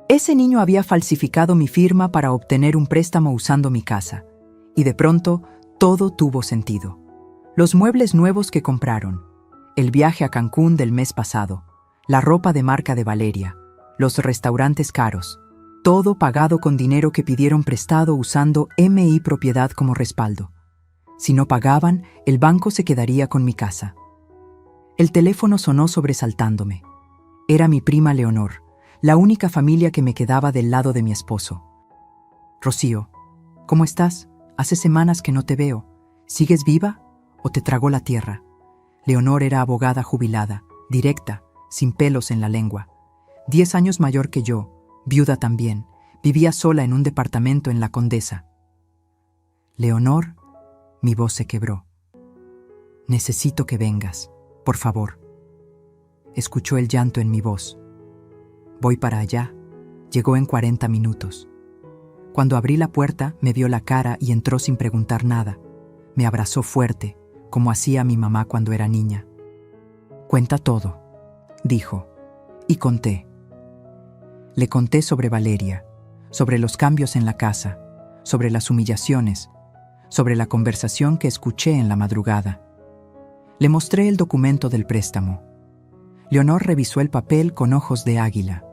Ese niño había falsificado mi firma para obtener un préstamo usando mi casa. Y de pronto, todo tuvo sentido. Los muebles nuevos que compraron, el viaje a Cancún del mes pasado, la ropa de marca de Valeria, los restaurantes caros, todo pagado con dinero que pidieron prestado usando MI Propiedad como respaldo. Si no pagaban, el banco se quedaría con mi casa. El teléfono sonó sobresaltándome. Era mi prima Leonor, la única familia que me quedaba del lado de mi esposo. «Rocío, ¿cómo estás? Hace semanas que no te veo. ¿Sigues viva o te tragó la tierra?» Leonor era abogada jubilada, directa, sin pelos en la lengua. 10 años mayor que yo, viuda también, Vivía sola en un departamento en La Condesa. Leonor, mi voz se quebró. Necesito que vengas, por favor. Escuchó el llanto en mi voz. Voy para allá. Llegó en 40 minutos. Cuando abrí la puerta, me vio la cara y entró sin preguntar nada. Me abrazó fuerte, como hacía mi mamá cuando era niña. Cuenta todo, dijo, y conté. Le conté sobre Valeria, sobre los cambios en la casa, sobre las humillaciones, sobre la conversación que escuché en la madrugada. Le mostré el documento del préstamo. Leonor revisó el papel con ojos de águila.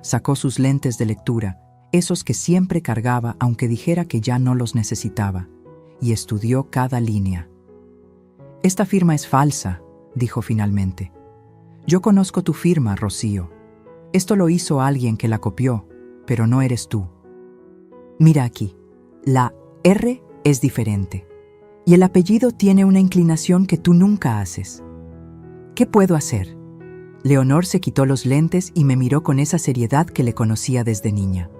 Sacó sus lentes de lectura, esos que siempre cargaba aunque dijera que ya no los necesitaba, y estudió cada línea. Esta firma es falsa, dijo finalmente. Yo conozco tu firma, Rocío. Esto lo hizo alguien que la copió, pero no eres tú. Mira aquí, la R es diferente, y el apellido tiene una inclinación que tú nunca haces. ¿Qué puedo hacer? Leonor se quitó los lentes y me miró con esa seriedad que le conocía desde niña.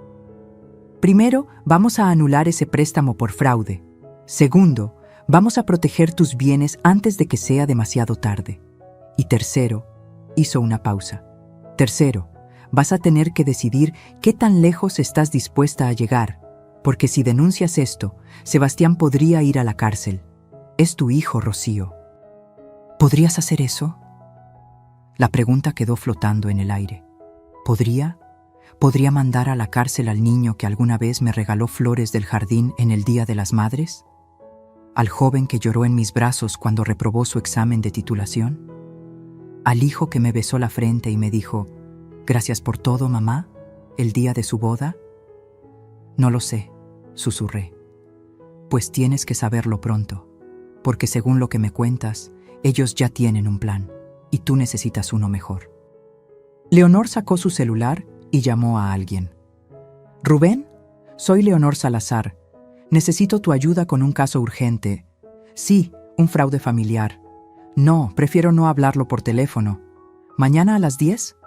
Primero, vamos a anular ese préstamo por fraude. Segundo, vamos a proteger tus bienes antes de que sea demasiado tarde. Y tercero, hizo una pausa. Tercero, vas a tener que decidir qué tan lejos estás dispuesta a llegar, porque si denuncias esto, Sebastián podría ir a la cárcel. Es tu hijo, Rocío. ¿Podrías hacer eso? La pregunta quedó flotando en el aire. ¿Podría? ¿Podría mandar a la cárcel al niño que alguna vez me regaló flores del jardín en el Día de las Madres? ¿Al joven que lloró en mis brazos cuando reprobó su examen de titulación? ¿Al hijo que me besó la frente y me dijo, «Gracias por todo, mamá», el día de su boda? No lo sé, susurré. Pues tienes que saberlo pronto, porque según lo que me cuentas, ellos ya tienen un plan, y tú necesitas uno mejor. Leonor sacó su celular y llamó a alguien. «Rubén, soy Leonor Salazar. Necesito tu ayuda con un caso urgente. Sí, un fraude familiar. No, prefiero no hablarlo por teléfono. ¿Mañana a las 10?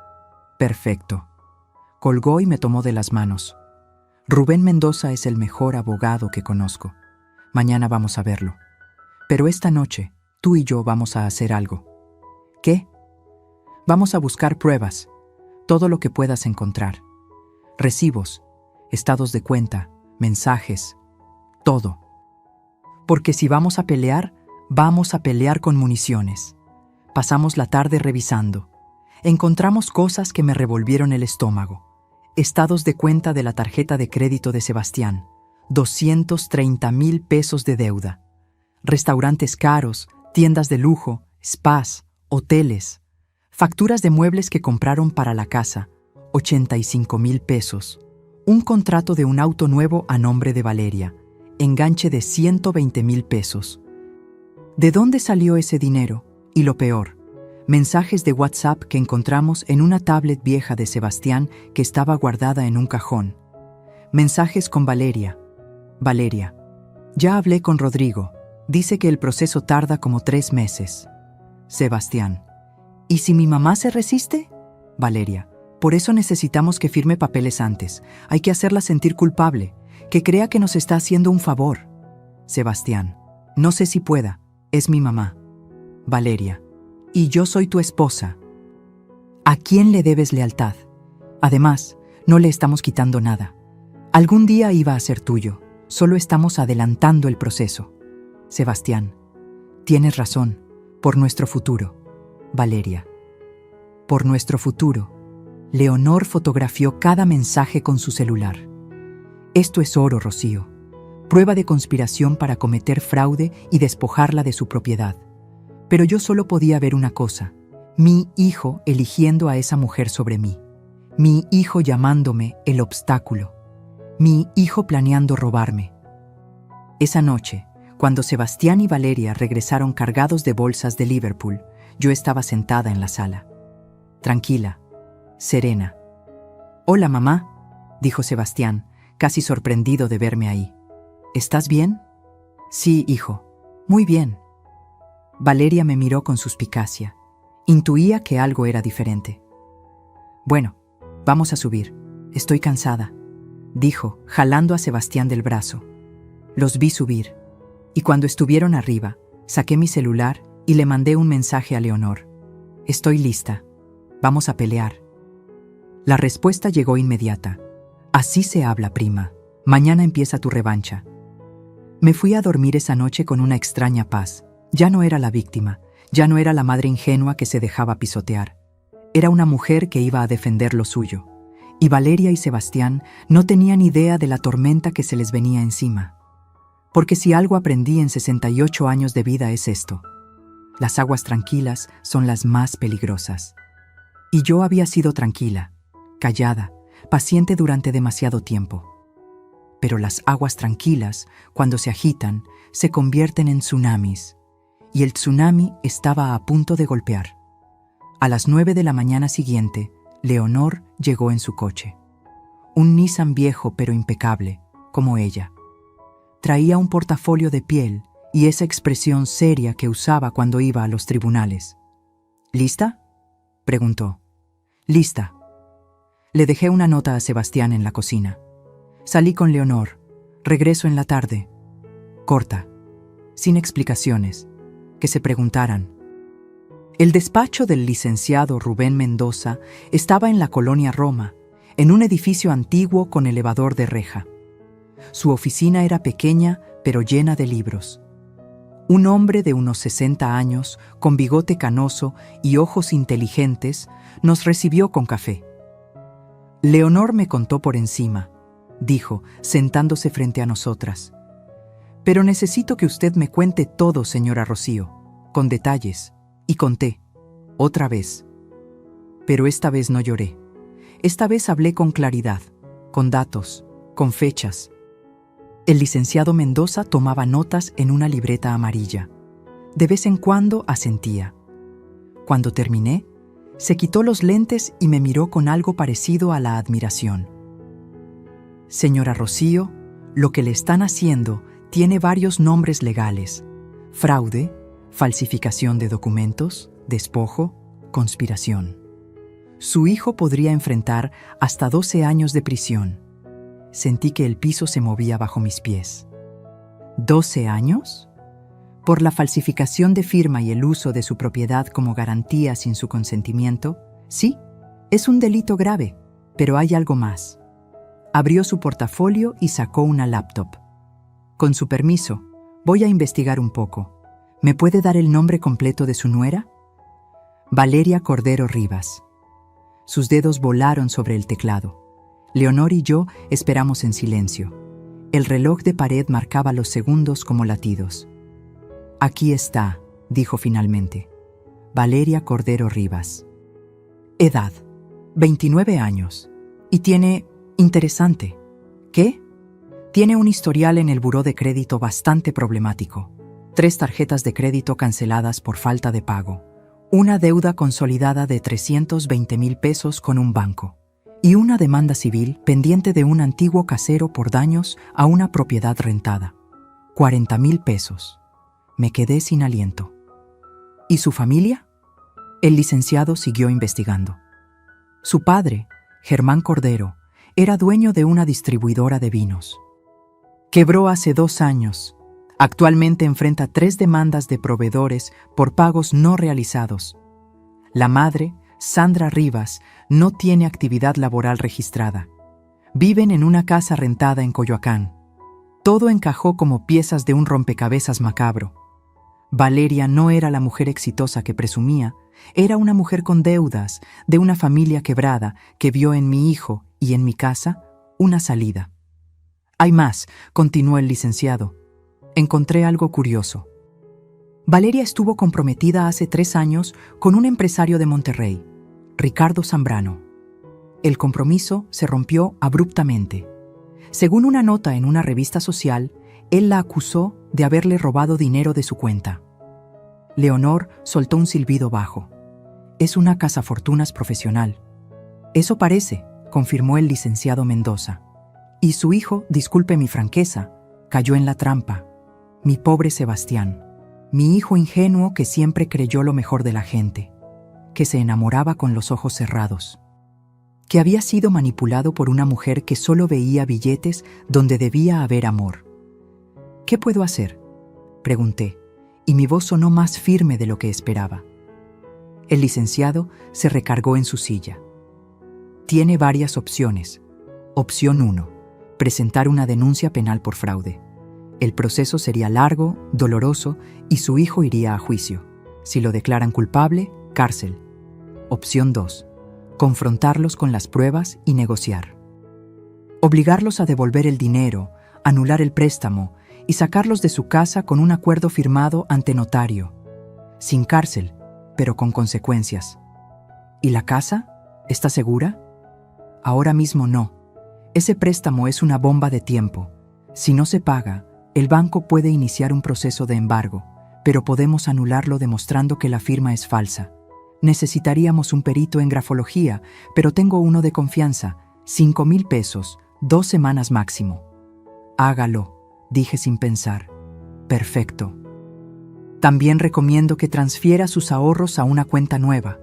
Perfecto». Colgó y me tomó de las manos. Rubén Mendoza es el mejor abogado que conozco. Mañana vamos a verlo. Pero esta noche, tú y yo vamos a hacer algo. ¿Qué? Vamos a buscar pruebas, todo lo que puedas encontrar. Recibos, estados de cuenta, mensajes, todo. Porque si vamos a pelear con municiones. Pasamos la tarde revisando. Encontramos cosas que me revolvieron el estómago. Estados de cuenta de la tarjeta de crédito de Sebastián, 230,000 pesos de deuda. Restaurantes caros, tiendas de lujo, spas, hoteles. Facturas de muebles que compraron para la casa, 85,000 pesos. Un contrato de un auto nuevo a nombre de Valeria, enganche de 120,000 pesos. ¿De dónde salió ese dinero? Y lo peor, mensajes de WhatsApp que encontramos en una tablet vieja de Sebastián que estaba guardada en un cajón. Mensajes con Valeria. Valeria, ya hablé con Rodrigo. Dice que el proceso tarda como 3 meses. Sebastián, ¿y si mi mamá se resiste? Valeria, por eso necesitamos que firme papeles antes. Hay que hacerla sentir culpable, que crea que nos está haciendo un favor. Sebastián, no sé si pueda. Es mi mamá. Valeria, y yo soy tu esposa. ¿A quién le debes lealtad? Además, no le estamos quitando nada. Algún día iba a ser tuyo. Solo estamos adelantando el proceso. Sebastián, tienes razón. Por nuestro futuro. Valeria, por nuestro futuro. Leonor fotografió cada mensaje con su celular. Esto es oro, Rocío. Prueba de conspiración para cometer fraude y despojarla de su propiedad. Pero yo solo podía ver una cosa. Mi hijo eligiendo a esa mujer sobre mí. Mi hijo llamándome el obstáculo. Mi hijo planeando robarme. Esa noche, cuando Sebastián y Valeria regresaron cargados de bolsas de Liverpool, yo estaba sentada en la sala. Tranquila, serena. «Hola, mamá», dijo Sebastián, casi sorprendido de verme ahí. «¿Estás bien?» «Sí, hijo, muy bien». Valeria me miró con suspicacia. Intuía que algo era diferente. «Bueno, vamos a subir. Estoy cansada». dijo, jalando a Sebastián del brazo. Los vi subir, y cuando estuvieron arriba, saqué mi celular y le mandé un mensaje a Leonor. Estoy lista. Vamos a pelear. La respuesta llegó inmediata. Así se habla, prima. Mañana empieza tu revancha. Me fui a dormir esa noche con una extraña paz. Ya no era la víctima, ya no era la madre ingenua que se dejaba pisotear. Era una mujer que iba a defender lo suyo. Y Valeria y Sebastián no tenían idea de la tormenta que se les venía encima. Porque si algo aprendí en 68 años de vida es esto: las aguas tranquilas son las más peligrosas. Y yo había sido tranquila, callada, paciente durante demasiado tiempo. Pero las aguas tranquilas, cuando se agitan, se convierten en tsunamis, y el tsunami estaba a punto de golpear. A las 9 de la mañana siguiente, Leonor llegó en su coche. Un Nissan viejo pero impecable, como ella. Traía un portafolio de piel y esa expresión seria que usaba cuando iba a los tribunales. ¿Lista?, preguntó. Lista. Le dejé una nota a Sebastián en la cocina. Salí con Leonor. Regreso en la tarde. Corta. Sin explicaciones. Que se preguntaran. El despacho del licenciado Rubén Mendoza estaba en la colonia Roma, en un edificio antiguo con elevador de reja. Su oficina era pequeña, pero llena de libros. Un hombre de unos 60 años, con bigote canoso y ojos inteligentes, nos recibió con café. Leonor me contó por encima, dijo, sentándose frente a nosotras. Pero necesito que usted me cuente todo, señora Rocío, con detalles. Y conté, otra vez. Pero esta vez no lloré. Esta vez hablé con claridad, con datos, con fechas. El licenciado Mendoza tomaba notas en una libreta amarilla. De vez en cuando asentía. Cuando terminé, se quitó los lentes y me miró con algo parecido a la admiración. Señora Rocío, lo que le están haciendo tiene varios nombres legales: fraude, falsificación de documentos, despojo, conspiración. Su hijo podría enfrentar hasta 12 años de prisión. Sentí que el piso se movía bajo mis pies. ¿12 años? ¿Por la falsificación de firma y el uso de su propiedad como garantía sin su consentimiento? Sí, es un delito grave, pero hay algo más. Abrió su portafolio y sacó una laptop. Con su permiso, voy a investigar un poco. ¿Me puede dar el nombre completo de su nuera? Valeria Cordero Rivas. Sus dedos volaron sobre el teclado. Leonor y yo esperamos en silencio. El reloj de pared marcaba los segundos como latidos. Aquí está, dijo finalmente. Valeria Cordero Rivas. Edad: 29 años. Y tiene... interesante. ¿Qué? Tiene un historial en el buró de crédito bastante problemático. 3 tarjetas de crédito canceladas por falta de pago, una deuda consolidada de 320,000 pesos con un banco y una demanda civil pendiente de un antiguo casero por daños a una propiedad rentada. 40,000 pesos. Me quedé sin aliento. ¿Y su familia? El licenciado siguió investigando. Su padre, Germán Cordero, era dueño de una distribuidora de vinos. Quebró hace 2 años. Actualmente enfrenta 3 demandas de proveedores por pagos no realizados. La madre, Sandra Rivas, no tiene actividad laboral registrada. Viven en una casa rentada en Coyoacán. Todo encajó como piezas de un rompecabezas macabro. Valeria no era la mujer exitosa que presumía, era una mujer con deudas, de una familia quebrada que vio en mi hijo y en mi casa una salida. Hay más, continuó el licenciado. Encontré algo curioso. Valeria estuvo comprometida hace 3 años con un empresario de Monterrey, Ricardo Zambrano. El compromiso se rompió abruptamente. Según una nota en una revista social, él la acusó de haberle robado dinero de su cuenta. Leonor soltó un silbido bajo. Es una cazafortunas profesional. Eso parece, confirmó el licenciado Mendoza. Y su hijo, disculpe mi franqueza, cayó en la trampa. Mi pobre Sebastián, mi hijo ingenuo que siempre creyó lo mejor de la gente, que se enamoraba con los ojos cerrados. que había sido manipulado por una mujer que solo veía billetes donde debía haber amor. ¿Qué puedo hacer?, pregunté, y mi voz sonó más firme de lo que esperaba. El licenciado se recargó en su silla. Tiene varias opciones. Opción 1. Presentar una denuncia penal por fraude. El proceso sería largo, doloroso y su hijo iría a juicio. Si lo declaran culpable, cárcel. Opción 2. Confrontarlos con las pruebas y negociar. Obligarlos a devolver el dinero, anular el préstamo y sacarlos de su casa con un acuerdo firmado ante notario. Sin cárcel, pero con consecuencias. ¿Y la casa? ¿Está segura? Ahora mismo no. Ese préstamo es una bomba de tiempo. Si no se paga, el banco puede iniciar un proceso de embargo, pero podemos anularlo demostrando que la firma es falsa. Necesitaríamos un perito en grafología, pero tengo uno de confianza. 5,000 pesos, 2 semanas máximo. Hágalo, dije sin pensar. Perfecto. También recomiendo que transfiera sus ahorros a una cuenta nueva,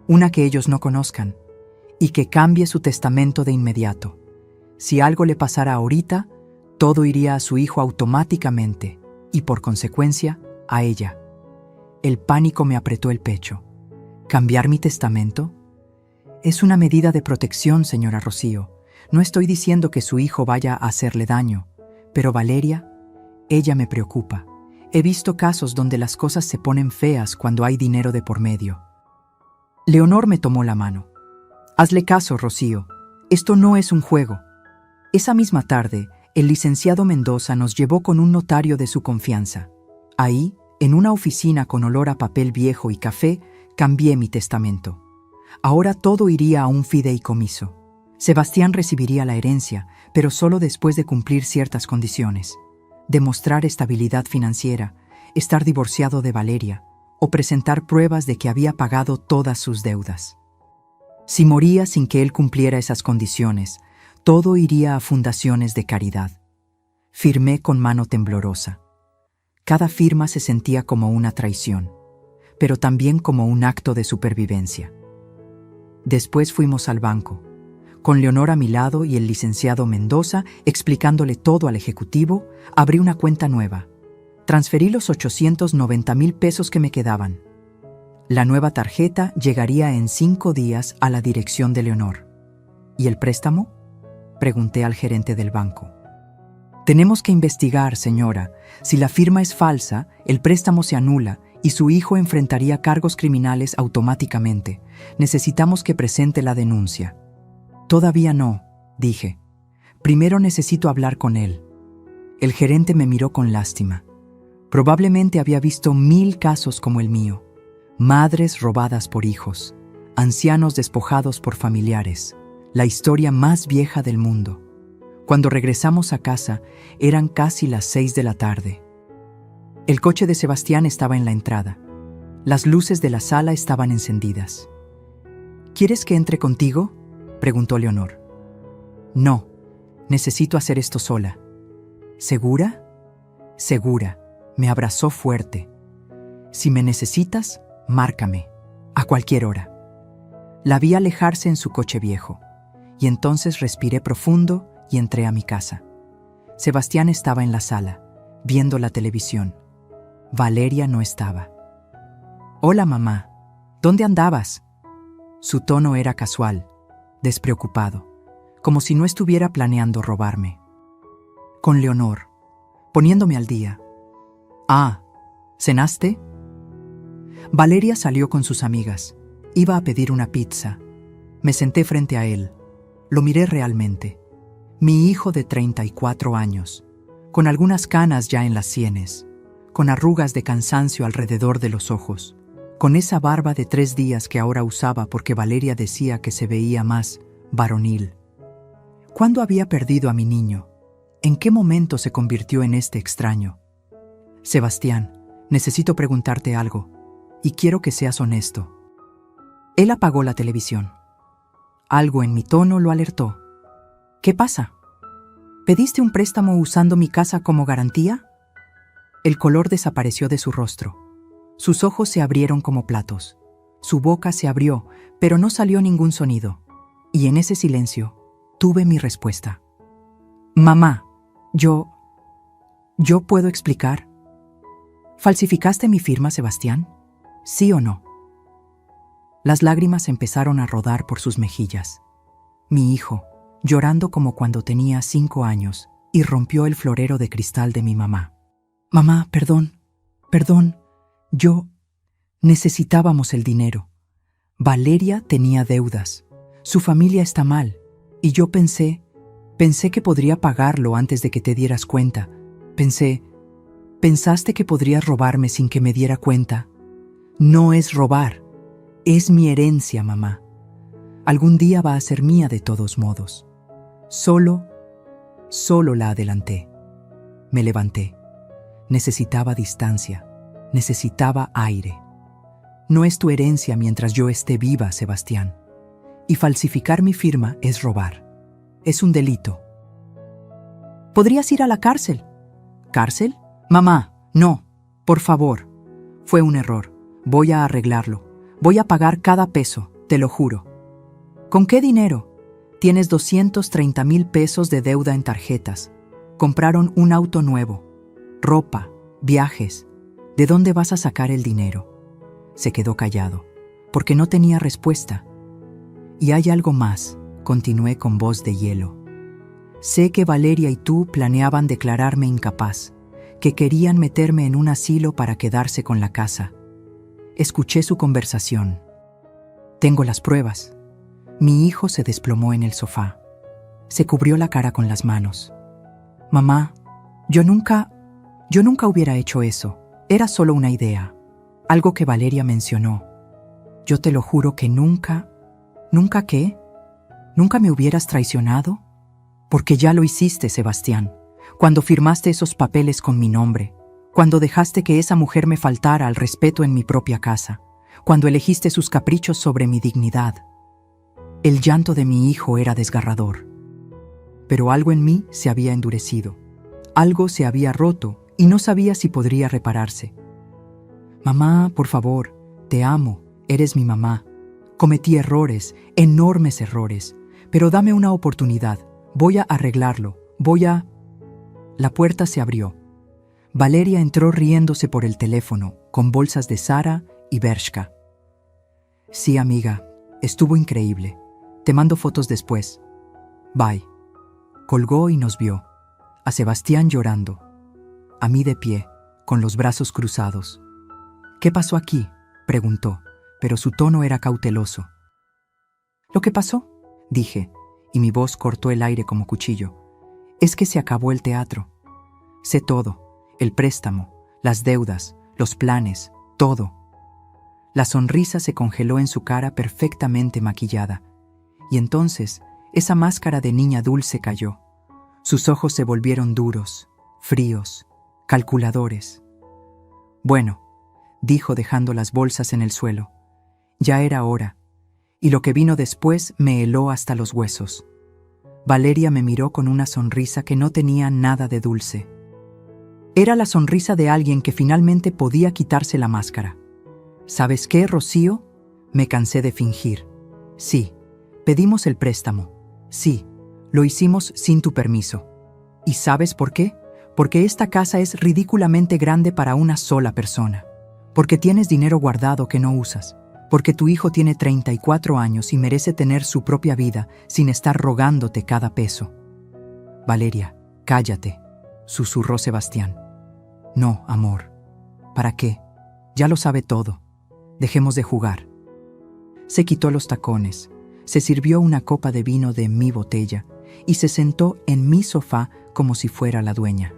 una que ellos no conozcan, y que cambie su testamento de inmediato. Si algo le pasara ahorita, todo iría a su hijo automáticamente, y por consecuencia, a ella. El pánico me apretó el pecho. ¿Cambiar mi testamento? Es una medida de protección, señora Rocío. No estoy diciendo que su hijo vaya a hacerle daño, pero Valeria, ella me preocupa. He visto casos donde las cosas se ponen feas cuando hay dinero de por medio. Leonor me tomó la mano. Hazle caso, Rocío. Esto no es un juego. Esa misma tarde, el licenciado Mendoza nos llevó con un notario de su confianza. Ahí, en una oficina con olor a papel viejo y café, cambié mi testamento. Ahora todo iría a un fideicomiso. Sebastián recibiría la herencia, pero solo después de cumplir ciertas condiciones. Demostrar estabilidad financiera, estar divorciado de Valeria, o presentar pruebas de que había pagado todas sus deudas. Si moría sin que él cumpliera esas condiciones, todo iría a fundaciones de caridad. Firmé con mano temblorosa. Cada firma se sentía como una traición, pero también como un acto de supervivencia. Después fuimos al banco, con Leonor a mi lado y el licenciado Mendoza explicándole todo al ejecutivo. Abrí una cuenta nueva. Transferí los 890,000 pesos que me quedaban. La nueva tarjeta llegaría en 5 días a la dirección de Leonor. ¿Y el préstamo?, pregunté al gerente del banco. Tenemos que investigar, señora. Si la firma es falsa, el préstamo se anula y su hijo enfrentaría cargos criminales automáticamente. Necesitamos que presente la denuncia. Todavía no, dije. Primero necesito hablar con él. El gerente me miró con lástima. Probablemente había visto 1000 casos como el mío. Madres robadas por hijos, ancianos despojados por familiares. La historia más vieja del mundo. Cuando regresamos a casa, eran casi las 6 de la tarde. El coche de Sebastián estaba en la entrada. Las luces de la sala estaban encendidas. ¿Quieres que entre contigo?, preguntó Leonor. No, necesito hacer esto sola. ¿Segura? Segura. Me abrazó fuerte. Si me necesitas, márcame, a cualquier hora. La vi alejarse en su coche viejo, y entonces respiré profundo y entré a mi casa. Sebastián estaba en la sala, viendo la televisión. Valeria no estaba. Hola, mamá. ¿Dónde andabas? Su tono era casual, despreocupado, como si no estuviera planeando robarme. Con Leonor, poniéndome al día. Ah, ¿cenaste? Valeria salió con sus amigas. Iba a pedir una pizza. Me senté frente a él. Lo miré realmente. Mi hijo de 34 años, con algunas canas ya en las sienes, con arrugas de cansancio alrededor de los ojos, con esa barba de 3 días que ahora usaba porque Valeria decía que se veía más varonil. ¿Cuándo había perdido a mi niño? ¿En qué momento se convirtió en este extraño? Sebastián, necesito preguntarte algo, y quiero que seas honesto. Él apagó la televisión. Algo en mi tono lo alertó. ¿Qué pasa? ¿Pediste un préstamo usando mi casa como garantía? El color desapareció de su rostro. Sus ojos se abrieron como platos. Su boca se abrió, pero no salió ningún sonido. Y en ese silencio tuve mi respuesta. Mamá, yo puedo explicar. ¿Falsificaste mi firma, Sebastián? ¿Sí o no? Las lágrimas empezaron a rodar por sus mejillas. Mi hijo, llorando como cuando tenía 5 años, irrumpió el florero de cristal de mi mamá. Mamá, perdón. Necesitábamos el dinero. Valeria tenía deudas. Su familia está mal. Y yo pensé que podría pagarlo antes de que te dieras cuenta. ¿Pensaste que podrías robarme sin que me diera cuenta? No es robar. Es mi herencia, mamá. Algún día va a ser mía de todos modos. Solo la adelanté. Me levanté. Necesitaba distancia. Necesitaba aire. No es tu herencia mientras yo esté viva, Sebastián. Y falsificar mi firma es robar. Es un delito. ¿Podrías ir a la cárcel? ¿Cárcel? Mamá, no. Por favor. Fue un error. Voy a arreglarlo. Voy a pagar cada peso, te lo juro. ¿Con qué dinero? Tienes 230,000 pesos de deuda en tarjetas. Compraron un auto nuevo. Ropa, viajes. ¿De dónde vas a sacar el dinero? Se quedó callado, porque no tenía respuesta. Y hay algo más, continué con voz de hielo. Sé que Valeria y tú planeaban declararme incapaz, que querían meterme en un asilo para quedarse con la casa. Escuché su conversación. Tengo las pruebas. Mi hijo se desplomó en el sofá. Se cubrió la cara con las manos. Mamá, yo nunca hubiera hecho eso. Era solo una idea. Algo que Valeria mencionó. Yo te lo juro que nunca... ¿Nunca qué? ¿Nunca me hubieras traicionado? Porque ya lo hiciste, Sebastián. Cuando firmaste esos papeles con mi nombre. Cuando dejaste que esa mujer me faltara al respeto en mi propia casa. Cuando elegiste sus caprichos sobre mi dignidad. El llanto de mi hijo era desgarrador. Pero algo en mí se había endurecido. Algo se había roto y no sabía si podría repararse. Mamá, por favor, te amo, eres mi mamá. Cometí errores, enormes errores, pero dame una oportunidad. Voy a arreglarlo, La puerta se abrió. Valeria entró riéndose por el teléfono, con bolsas de Zara y Bershka. Sí, amiga, estuvo increíble. Te mando fotos después. Bye. Colgó y nos vio. A Sebastián llorando. A mí de pie, con los brazos cruzados. ¿Qué pasó aquí?, preguntó, pero su tono era cauteloso. ¿Lo que pasó?, dije, y mi voz cortó el aire como cuchillo. Es que se acabó el teatro. Sé todo, el préstamo, las deudas, los planes, todo. La sonrisa se congeló en su cara perfectamente maquillada, y entonces esa máscara de niña dulce cayó. Sus ojos se volvieron duros, fríos, calculadores. Bueno, dijo dejando las bolsas en el suelo. Ya era hora, y lo que vino después me heló hasta los huesos. Valeria me miró con una sonrisa que no tenía nada de dulce. Era la sonrisa de alguien que finalmente podía quitarse la máscara. ¿Sabes qué, Rocío? Me cansé de fingir. Sí, pedimos el préstamo. Sí, lo hicimos sin tu permiso. ¿Y sabes por qué? Porque esta casa es ridículamente grande para una sola persona. Porque tienes dinero guardado que no usas. Porque tu hijo tiene 34 años y merece tener su propia vida sin estar rogándote cada peso. Valeria, cállate, susurró Sebastián. No, amor. ¿Para qué? Ya lo sabe todo. Dejemos de jugar. Se quitó los tacones, se sirvió una copa de vino de mi botella y se sentó en mi sofá como si fuera la dueña.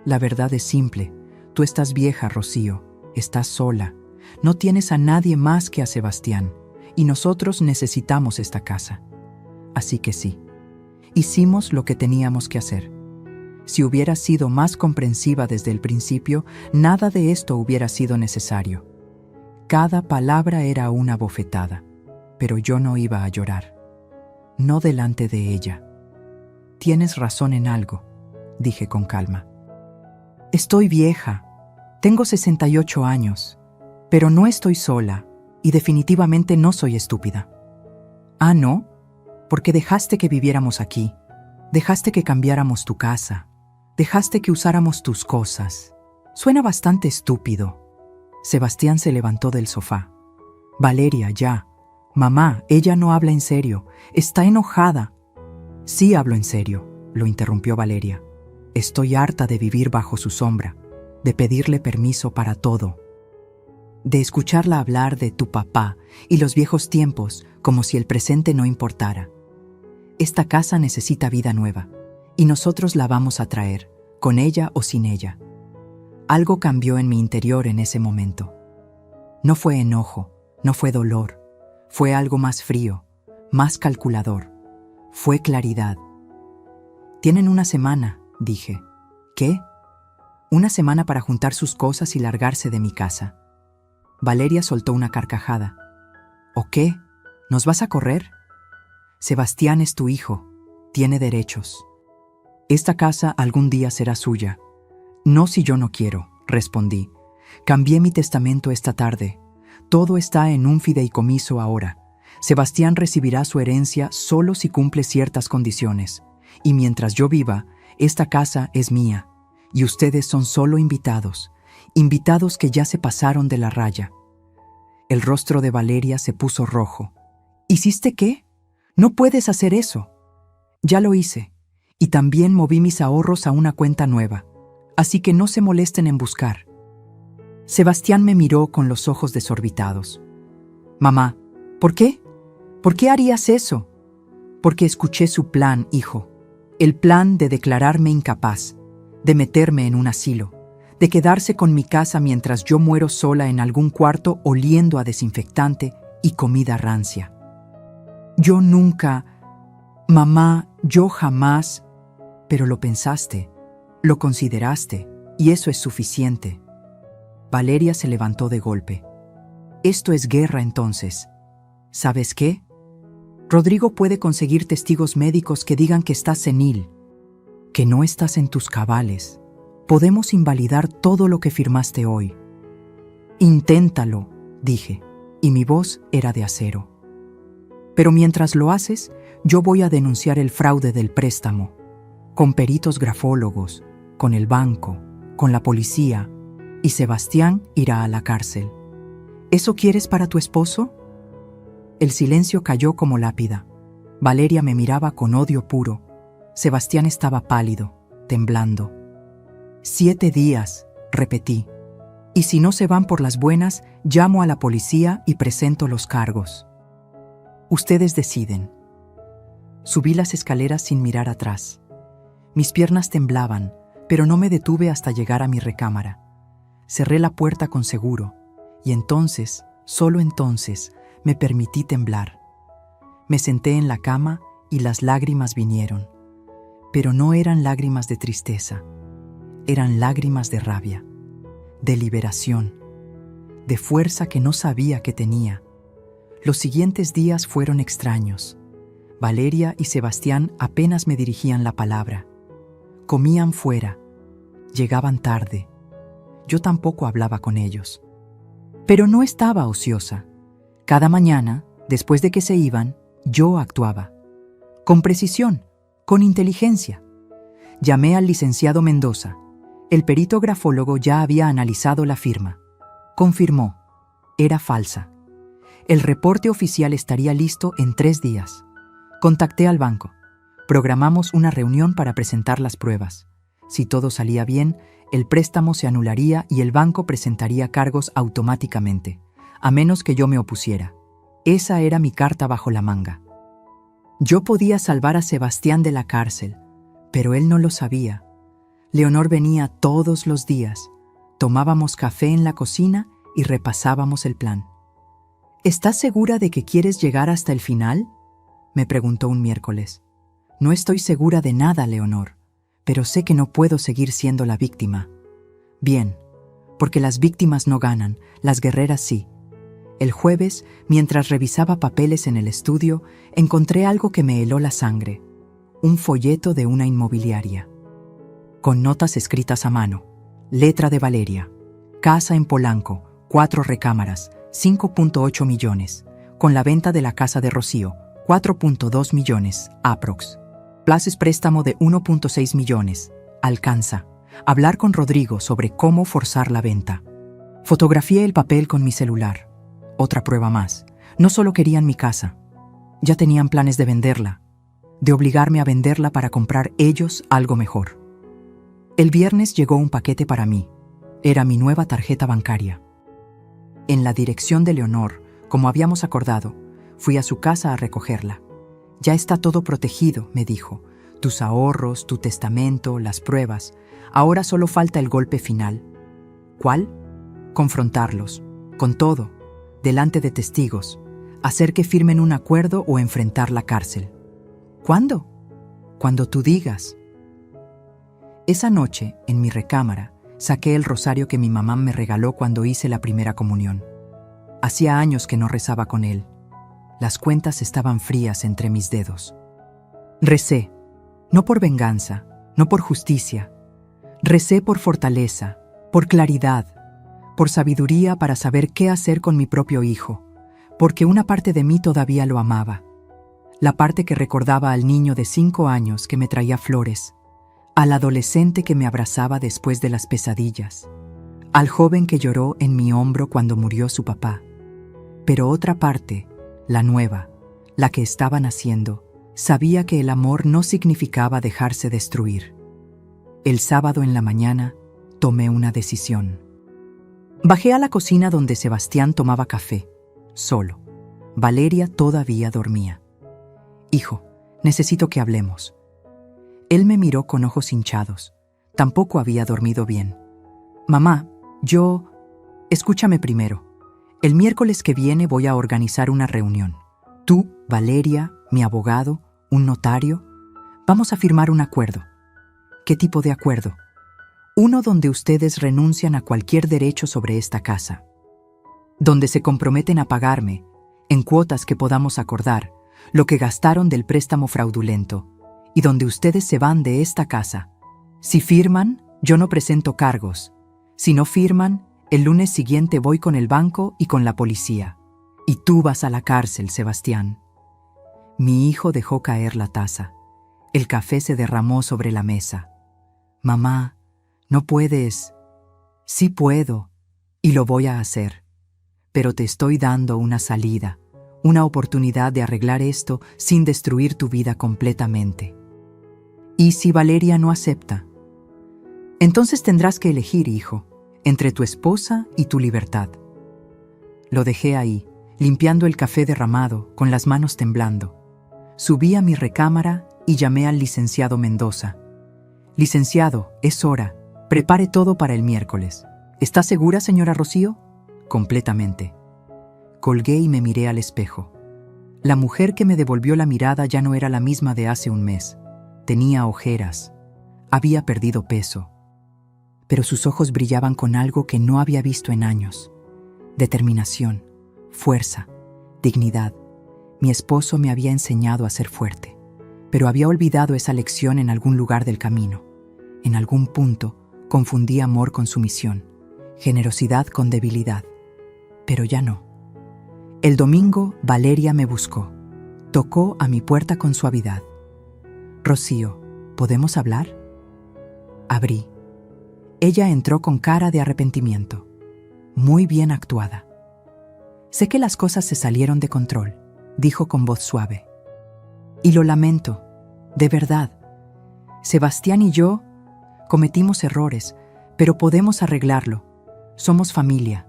La verdad es simple. Tú estás vieja, Rocío. Estás sola. No tienes a nadie más que a Sebastián. Y nosotros necesitamos esta casa. Así que sí. Hicimos lo que teníamos que hacer. Si hubieras sido más comprensiva desde el principio, nada de esto hubiera sido necesario. Cada palabra era una bofetada. Pero yo no iba a llorar. No delante de ella. Tienes razón en algo, dije con calma. Estoy vieja. Tengo 68 años. Pero no estoy sola y definitivamente no soy estúpida. ¿Ah, no? Porque dejaste que viviéramos aquí, dejaste que cambiáramos tu casa, dejaste que usáramos tus cosas. Suena bastante estúpido. Sebastián se levantó del sofá. Valeria, ya. Mamá, ella no habla en serio. Está enojada. Sí hablo en serio, lo interrumpió Valeria. Estoy harta de vivir bajo su sombra, de pedirle permiso para todo, de escucharla hablar de tu papá y los viejos tiempos como si el presente no importara. Esta casa necesita vida nueva, y nosotros la vamos a traer, con ella o sin ella. Algo cambió en mi interior en ese momento. No fue enojo, no fue dolor, fue algo más frío, más calculador. Fue claridad. Tienen una semana, dije. ¿Qué? Una semana para juntar sus cosas y largarse de mi casa. Valeria soltó una carcajada. ¿O qué? ¿Nos vas a correr? Sebastián es tu hijo. Tiene derechos. Esta casa algún día será suya. No si yo no quiero, respondí. Cambié mi testamento esta tarde. Todo está en un fideicomiso ahora. Sebastián recibirá su herencia solo si cumple ciertas condiciones. Y mientras yo viva, esta casa es mía. Y ustedes son solo invitados. Invitados que ya se pasaron de la raya. El rostro de Valeria se puso rojo. ¿Hiciste qué? No puedes hacer eso. Ya lo hice. Y también moví mis ahorros a una cuenta nueva. Así que no se molesten en buscar. Sebastián me miró con los ojos desorbitados. Mamá, ¿por qué? ¿Por qué harías eso? Porque escuché su plan, hijo. El plan de declararme incapaz, de meterme en un asilo, de quedarse con mi casa mientras yo muero sola en algún cuarto oliendo a desinfectante y comida rancia. Yo nunca, mamá, yo jamás, pero lo pensaste, lo consideraste, y eso es suficiente. Valeria se levantó de golpe. Esto es guerra entonces. ¿Sabes qué? Rodrigo puede conseguir testigos médicos que digan que estás senil, que no estás en tus cabales. Podemos invalidar todo lo que firmaste hoy. Inténtalo, dije, y mi voz era de acero. Pero mientras lo haces, yo voy a denunciar el fraude del préstamo, con peritos grafólogos, con el banco, con la policía, y Sebastián irá a la cárcel. ¿Eso quieres para tu esposo? El silencio cayó como lápida. Valeria me miraba con odio puro. Sebastián estaba pálido, temblando. 7 días, repetí. Y si no se van por las buenas, llamo a la policía y presento los cargos. Ustedes deciden. Subí las escaleras sin mirar atrás. Mis piernas temblaban, pero no me detuve hasta llegar a mi recámara. Cerré la puerta con seguro, y entonces, solo entonces, me permití temblar. Me senté en la cama y las lágrimas vinieron. Pero no eran lágrimas de tristeza. Eran lágrimas de rabia, de liberación, de fuerza que no sabía que tenía. Los siguientes días fueron extraños. Valeria y Sebastián apenas me dirigían la palabra. Comían fuera. Llegaban tarde. Yo tampoco hablaba con ellos. Pero no estaba ociosa. Cada mañana, después de que se iban, yo actuaba. Con precisión, con inteligencia. Llamé al licenciado Mendoza. El perito grafólogo ya había analizado la firma. Confirmó. Era falsa. El reporte oficial estaría listo en 3 días. Contacté al banco. Programamos una reunión para presentar las pruebas. Si todo salía bien, el préstamo se anularía y el banco presentaría cargos automáticamente, a menos que yo me opusiera. Esa era mi carta bajo la manga. Yo podía salvar a Sebastián de la cárcel, pero él no lo sabía. Leonor venía todos los días. Tomábamos café en la cocina y repasábamos el plan. ¿Estás segura de que quieres llegar hasta el final?, me preguntó un miércoles. No estoy segura de nada, Leonor, pero sé que no puedo seguir siendo la víctima. Bien, porque las víctimas no ganan, las guerreras sí. El jueves, mientras revisaba papeles en el estudio, encontré algo que me heló la sangre. Un folleto de una inmobiliaria. Con notas escritas a mano. Letra de Valeria. Casa en Polanco, 4 recámaras, 5.8 millones. Con la venta de la casa de Rocío, 4.2 millones, aprox. Places préstamo de 1.6 millones. Alcanza. Hablar con Rodrigo sobre cómo forzar la venta. Fotografié el papel con mi celular. Otra prueba más. No solo querían mi casa. Ya tenían planes de venderla. De obligarme a venderla para comprar ellos algo mejor. El viernes llegó un paquete para mí. Era mi nueva tarjeta bancaria. En la dirección de Leonor, como habíamos acordado, fui a su casa a recogerla. Ya está todo protegido, me dijo. Tus ahorros, tu testamento, las pruebas. Ahora solo falta el golpe final. ¿Cuál? Confrontarlos, con todo, delante de testigos, hacer que firmen un acuerdo o enfrentar la cárcel. ¿Cuándo? Cuando tú digas. Esa noche, en mi recámara, saqué el rosario que mi mamá me regaló cuando hice la primera comunión. Hacía años que no rezaba con él. Las cuentas estaban frías entre mis dedos. Recé, no por venganza, no por justicia. Recé por fortaleza, por claridad, por sabiduría para saber qué hacer con mi propio hijo, porque una parte de mí todavía lo amaba. La parte que recordaba al niño de 5 años que me traía flores, al adolescente que me abrazaba después de las pesadillas, al joven que lloró en mi hombro cuando murió su papá. Pero otra parte, la nueva, la que estaba naciendo, sabía que el amor no significaba dejarse destruir. El sábado en la mañana tomé una decisión. Bajé a la cocina donde Sebastián tomaba café, solo. Valeria todavía dormía. Hijo, necesito que hablemos. Él me miró con ojos hinchados. Tampoco había dormido bien. Mamá, Escúchame primero. El miércoles que viene voy a organizar una reunión. Tú, Valeria, mi abogado, un notario. Vamos a firmar un acuerdo. ¿Qué tipo de acuerdo? Uno donde ustedes renuncian a cualquier derecho sobre esta casa. Donde se comprometen a pagarme, en cuotas que podamos acordar, lo que gastaron del préstamo fraudulento, y donde ustedes se van de esta casa. Si firman, yo no presento cargos. Si no firman, el lunes siguiente voy con el banco y con la policía. Y tú vas a la cárcel, Sebastián. Mi hijo dejó caer la taza. El café se derramó sobre la mesa. Mamá, no puedes. Sí puedo, y lo voy a hacer. Pero te estoy dando una salida, una oportunidad de arreglar esto sin destruir tu vida completamente. ¿Y si Valeria no acepta? Entonces tendrás que elegir, hijo, entre tu esposa y tu libertad. Lo dejé ahí, limpiando el café derramado, con las manos temblando. Subí a mi recámara y llamé al licenciado Mendoza. Licenciado, es hora. Prepare todo para el miércoles. ¿Está segura, señora Rocío? Completamente. Colgué y me miré al espejo. La mujer que me devolvió la mirada ya no era la misma de hace un mes. Tenía ojeras. Había perdido peso. Pero sus ojos brillaban con algo que no había visto en años. Determinación, fuerza, dignidad. Mi esposo me había enseñado a ser fuerte, pero había olvidado esa lección en algún lugar del camino. En algún punto, confundí amor con sumisión, generosidad con debilidad. Pero ya no. El domingo, Valeria me buscó. Tocó a mi puerta con suavidad. Rocío, ¿podemos hablar? Abrí. Ella entró con cara de arrepentimiento. Muy bien actuada. Sé que las cosas se salieron de control, dijo con voz suave. Y lo lamento, de verdad. Sebastián y yo cometimos errores, pero podemos arreglarlo. Somos familia.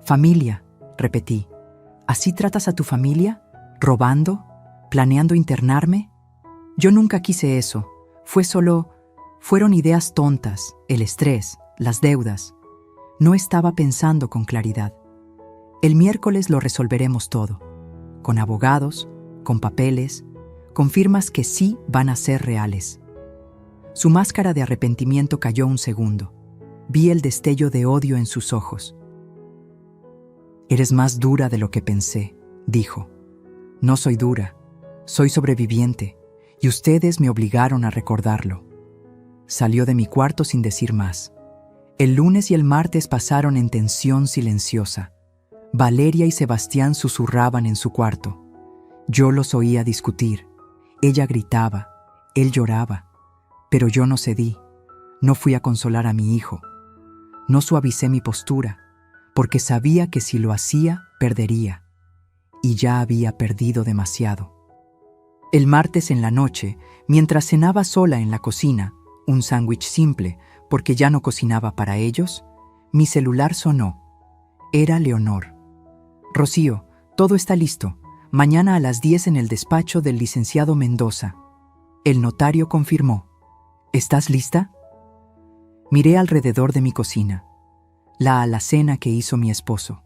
Familia, repetí. ¿Así tratas a tu familia? ¿Robando? ¿Planeando internarme? Yo nunca quise eso. Fueron ideas tontas, el estrés, las deudas. No estaba pensando con claridad. El miércoles lo resolveremos todo. Con abogados, con papeles, con firmas que sí van a ser reales. Su máscara de arrepentimiento cayó un segundo. Vi el destello de odio en sus ojos. Eres más dura de lo que pensé, dijo. No soy dura, soy sobreviviente, y ustedes me obligaron a recordarlo. Salió de mi cuarto sin decir más. El lunes y el martes pasaron en tensión silenciosa. Valeria y Sebastián susurraban en su cuarto. Yo los oía discutir. Ella gritaba, él lloraba, pero yo no cedí. No fui a consolar a mi hijo. No suavicé mi postura, porque sabía que si lo hacía, perdería. Y ya había perdido demasiado. El martes en la noche, mientras cenaba sola en la cocina, un sándwich simple, porque ya no cocinaba para ellos, mi celular sonó. Era Leonor. Rocío, todo está listo. Mañana a las 10 en el despacho del licenciado Mendoza. El notario confirmó. ¿Estás lista? Miré alrededor de mi cocina. La alacena que hizo mi esposo.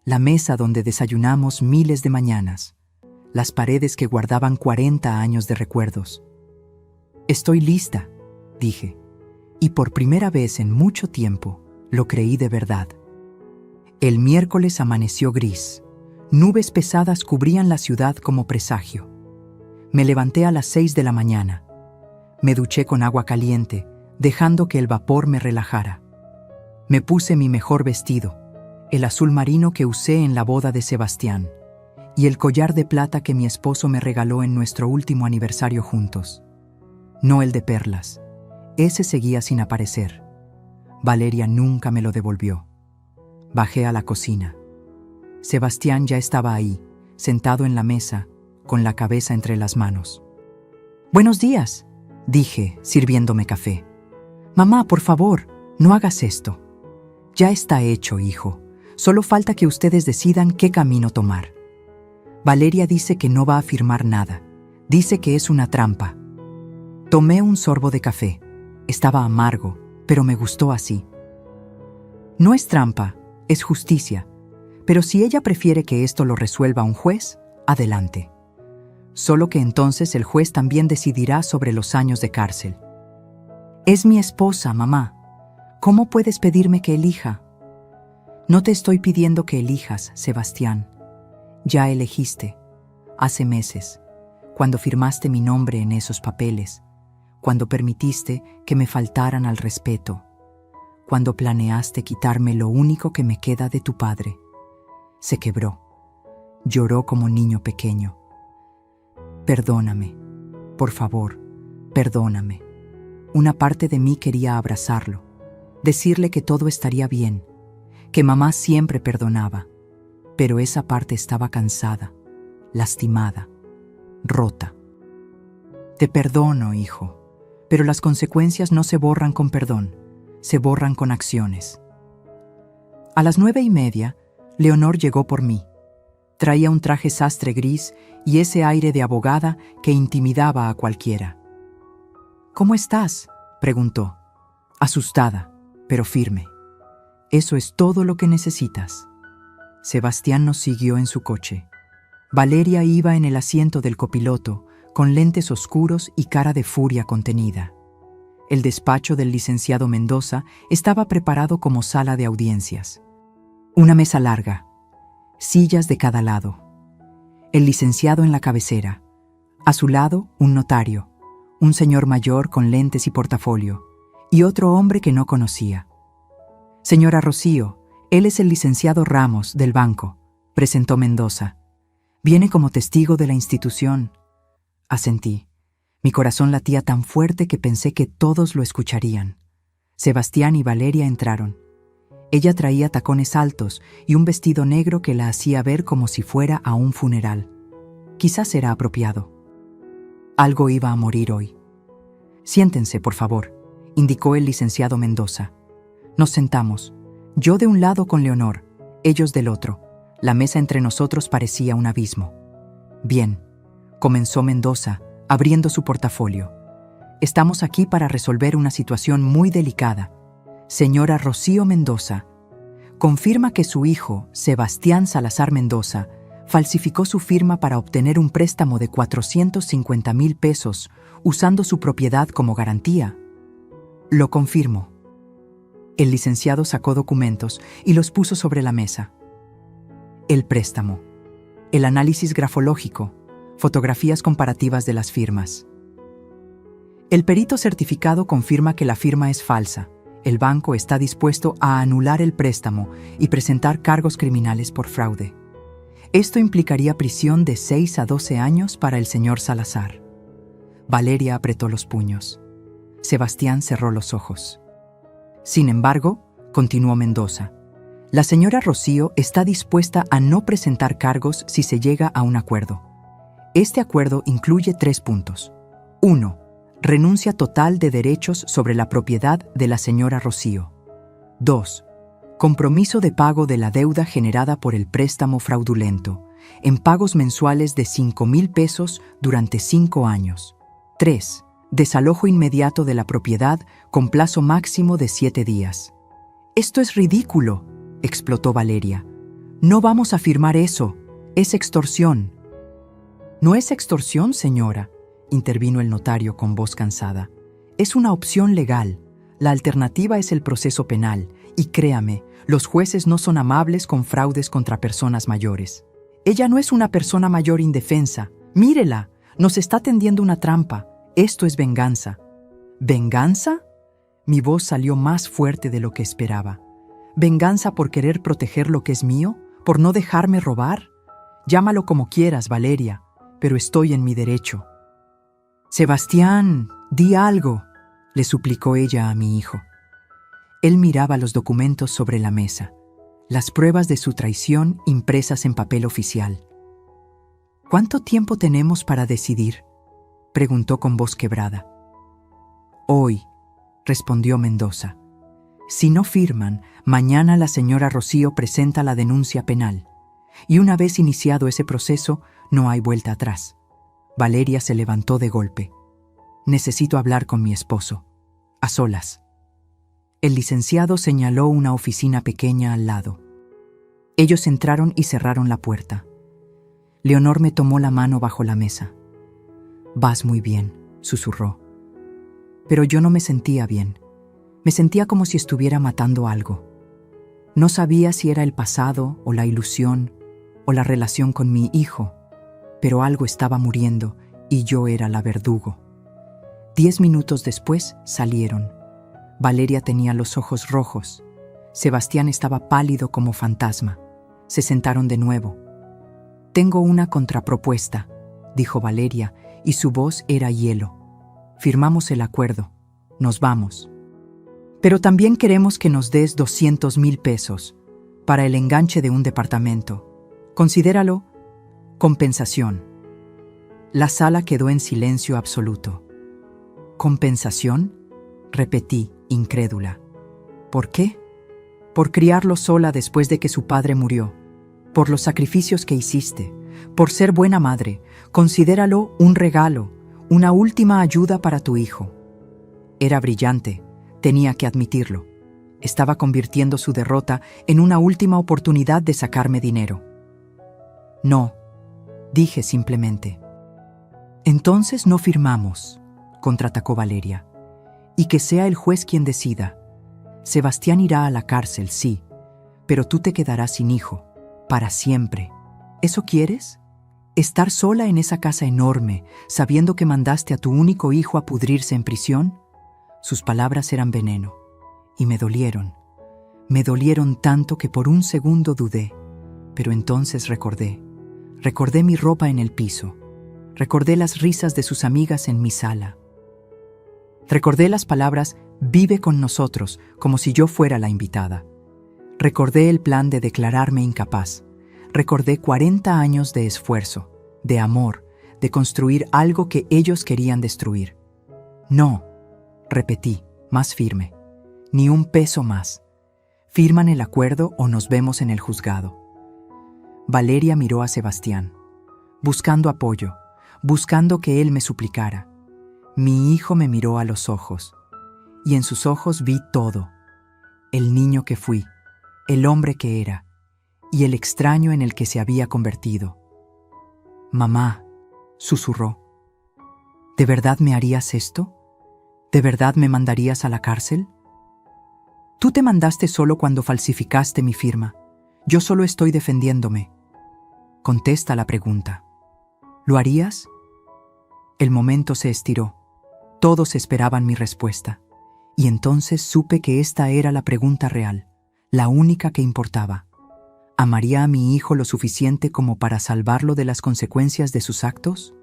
La mesa donde desayunamos miles de mañanas. Las paredes que guardaban 40 años de recuerdos. Estoy lista, dije. Y por primera vez en mucho tiempo, lo creí de verdad. El miércoles amaneció gris. Nubes pesadas cubrían la ciudad como presagio. Me levanté a las 6 de la mañana. Me duché con agua caliente, dejando que el vapor me relajara. Me puse mi mejor vestido, el azul marino que usé en la boda de Sebastián, y el collar de plata que mi esposo me regaló en nuestro último aniversario juntos. No el de perlas. Ese seguía sin aparecer. Valeria nunca me lo devolvió. Bajé a la cocina. Sebastián ya estaba ahí, sentado en la mesa, con la cabeza entre las manos. «Buenos días», dije, sirviéndome café. «Mamá, por favor, no hagas esto. Ya está hecho, hijo. Solo falta que ustedes decidan qué camino tomar. Valeria dice que no va a firmar nada. Dice que es una trampa». Tomé un sorbo de café. Estaba amargo, pero me gustó así. No es trampa, es justicia. Pero si ella prefiere que esto lo resuelva un juez, adelante. Solo que entonces el juez también decidirá sobre los años de cárcel. Es mi esposa, mamá. ¿Cómo puedes pedirme que elija? No te estoy pidiendo que elijas, Sebastián. Ya elegiste, hace meses, cuando firmaste mi nombre en esos papeles, cuando permitiste que me faltaran al respeto, cuando planeaste quitarme lo único que me queda de tu padre. Se quebró. Lloró como niño pequeño. Perdóname, por favor, perdóname. Una parte de mí quería abrazarlo, decirle que todo estaría bien, que mamá siempre perdonaba, pero esa parte estaba cansada, lastimada, rota. Te perdono, hijo, pero las consecuencias no se borran con perdón, se borran con acciones. A las 9:30, Leonor llegó por mí. Traía un traje sastre gris y ese aire de abogada que intimidaba a cualquiera. «¿Cómo estás?», preguntó, asustada, pero firme. «Eso es todo lo que necesitas». Sebastián nos siguió en su coche. Valeria iba en el asiento del copiloto, con lentes oscuros y cara de furia contenida. El despacho del licenciado Mendoza estaba preparado como sala de audiencias. Una mesa larga, sillas de cada lado. El licenciado en la cabecera. A su lado, un notario, un señor mayor con lentes y portafolio, y otro hombre que no conocía. «Señora Rocío, él es el licenciado Ramos, del banco», presentó Mendoza. «Viene como testigo de la institución». Asentí. Mi corazón latía tan fuerte que pensé que todos lo escucharían. Sebastián y Valeria entraron. Ella traía tacones altos y un vestido negro que la hacía ver como si fuera a un funeral. Quizás era apropiado. Algo iba a morir hoy. «Siéntense, por favor», indicó el licenciado Mendoza. Nos sentamos, yo de un lado con Leonor, ellos del otro. La mesa entre nosotros parecía un abismo. «Bien», comenzó Mendoza, abriendo su portafolio. «Estamos aquí para resolver una situación muy delicada. Señora Rocío Mendoza, confirma que su hijo, Sebastián Salazar Mendoza, falsificó su firma para obtener un préstamo de 450,000 pesos usando su propiedad como garantía». «Lo confirmo». El licenciado sacó documentos y los puso sobre la mesa. El préstamo, el análisis grafológico, fotografías comparativas de las firmas. El perito certificado confirma que la firma es falsa. El banco está dispuesto a anular el préstamo y presentar cargos criminales por fraude. Esto implicaría prisión de 6 a 12 años para el señor Salazar. Valeria apretó los puños. Sebastián cerró los ojos. Sin embargo, continuó Mendoza, la señora Rocío está dispuesta a no presentar cargos si se llega a un acuerdo. Este acuerdo incluye 3 puntos. 1. Renuncia total de derechos sobre la propiedad de la señora Rocío. 2. Compromiso de pago de la deuda generada por el préstamo fraudulento, en pagos mensuales de 5,000 pesos durante 5 años. 3. Desalojo inmediato de la propiedad con plazo máximo de 7 días. «Esto es ridículo», explotó Valeria. «No vamos a firmar eso. Es extorsión». «No es extorsión, señora», intervino el notario con voz cansada. «Es una opción legal. La alternativa es el proceso penal. Y créame, los jueces no son amables con fraudes contra personas mayores. Ella no es una persona mayor indefensa. Mírela, nos está tendiendo una trampa. Esto es venganza». «¿Venganza?». Mi voz salió más fuerte de lo que esperaba. ¿Venganza por querer proteger lo que es mío? ¿Por no dejarme robar? Llámalo como quieras, Valeria, pero estoy en mi derecho. «Sebastián, di algo», le suplicó ella a mi hijo. Él miraba los documentos sobre la mesa, las pruebas de su traición impresas en papel oficial. «¿Cuánto tiempo tenemos para decidir?», preguntó con voz quebrada. «Hoy», respondió Mendoza. «Si no firman, mañana la señora Rocío presenta la denuncia penal. Y una vez iniciado ese proceso, no hay vuelta atrás». Valeria se levantó de golpe. «Necesito hablar con mi esposo. A solas». El licenciado señaló una oficina pequeña al lado. Ellos entraron y cerraron la puerta. Leonor me tomó la mano bajo la mesa. «Vas muy bien», susurró. Pero yo no me sentía bien. Me sentía como si estuviera matando algo. No sabía si era el pasado o la ilusión o la relación con mi hijo, pero algo estaba muriendo y yo era la verdugo. 10 minutos después salieron. Valeria tenía los ojos rojos. Sebastián estaba pálido como fantasma. Se sentaron de nuevo. «Tengo una contrapropuesta», dijo Valeria, y su voz era hielo. «Firmamos el acuerdo. Nos vamos. Pero también queremos que nos des 200,000 pesos para el enganche de un departamento. Considéralo compensación». La sala quedó en silencio absoluto. «¿Compensación?», repetí, incrédula. «¿Por qué?». «Por criarlo sola después de que su padre murió. Por los sacrificios que hiciste. Por ser buena madre. Considéralo un regalo, una última ayuda para tu hijo». Era brillante, tenía que admitirlo. Estaba convirtiendo su derrota en una última oportunidad de sacarme dinero. «No», dije simplemente. «Entonces no firmamos», contraatacó Valeria. «Y que sea el juez quien decida. Sebastián irá a la cárcel, sí, pero tú te quedarás sin hijo, para siempre. ¿Eso quieres? ¿Estar sola en esa casa enorme, sabiendo que mandaste a tu único hijo a pudrirse en prisión?». Sus palabras eran veneno, y me dolieron. Me dolieron tanto que por un segundo dudé, pero entonces recordé. Recordé mi ropa en el piso. Recordé las risas de sus amigas en mi sala. Recordé las palabras «vive con nosotros», como si yo fuera la invitada. Recordé el plan de declararme incapaz. Recordé 40 años de esfuerzo, de amor, de construir algo que ellos querían destruir. «No», repetí, más firme. «Ni un peso más. Firman el acuerdo o nos vemos en el juzgado». Valeria miró a Sebastián, buscando apoyo, buscando que él me suplicara. Mi hijo me miró a los ojos, y en sus ojos vi todo. El niño que fui, el hombre que era, y el extraño en el que se había convertido. «Mamá», susurró, «¿de verdad me harías esto? ¿De verdad me mandarías a la cárcel?». «Tú te mandaste solo cuando falsificaste mi firma. Yo solo estoy defendiéndome». «Contesta la pregunta. ¿Lo harías?». El momento se estiró. Todos esperaban mi respuesta. Y entonces supe que esta era la pregunta real, la única que importaba. ¿Amaría a mi hijo lo suficiente como para salvarlo de las consecuencias de sus actos?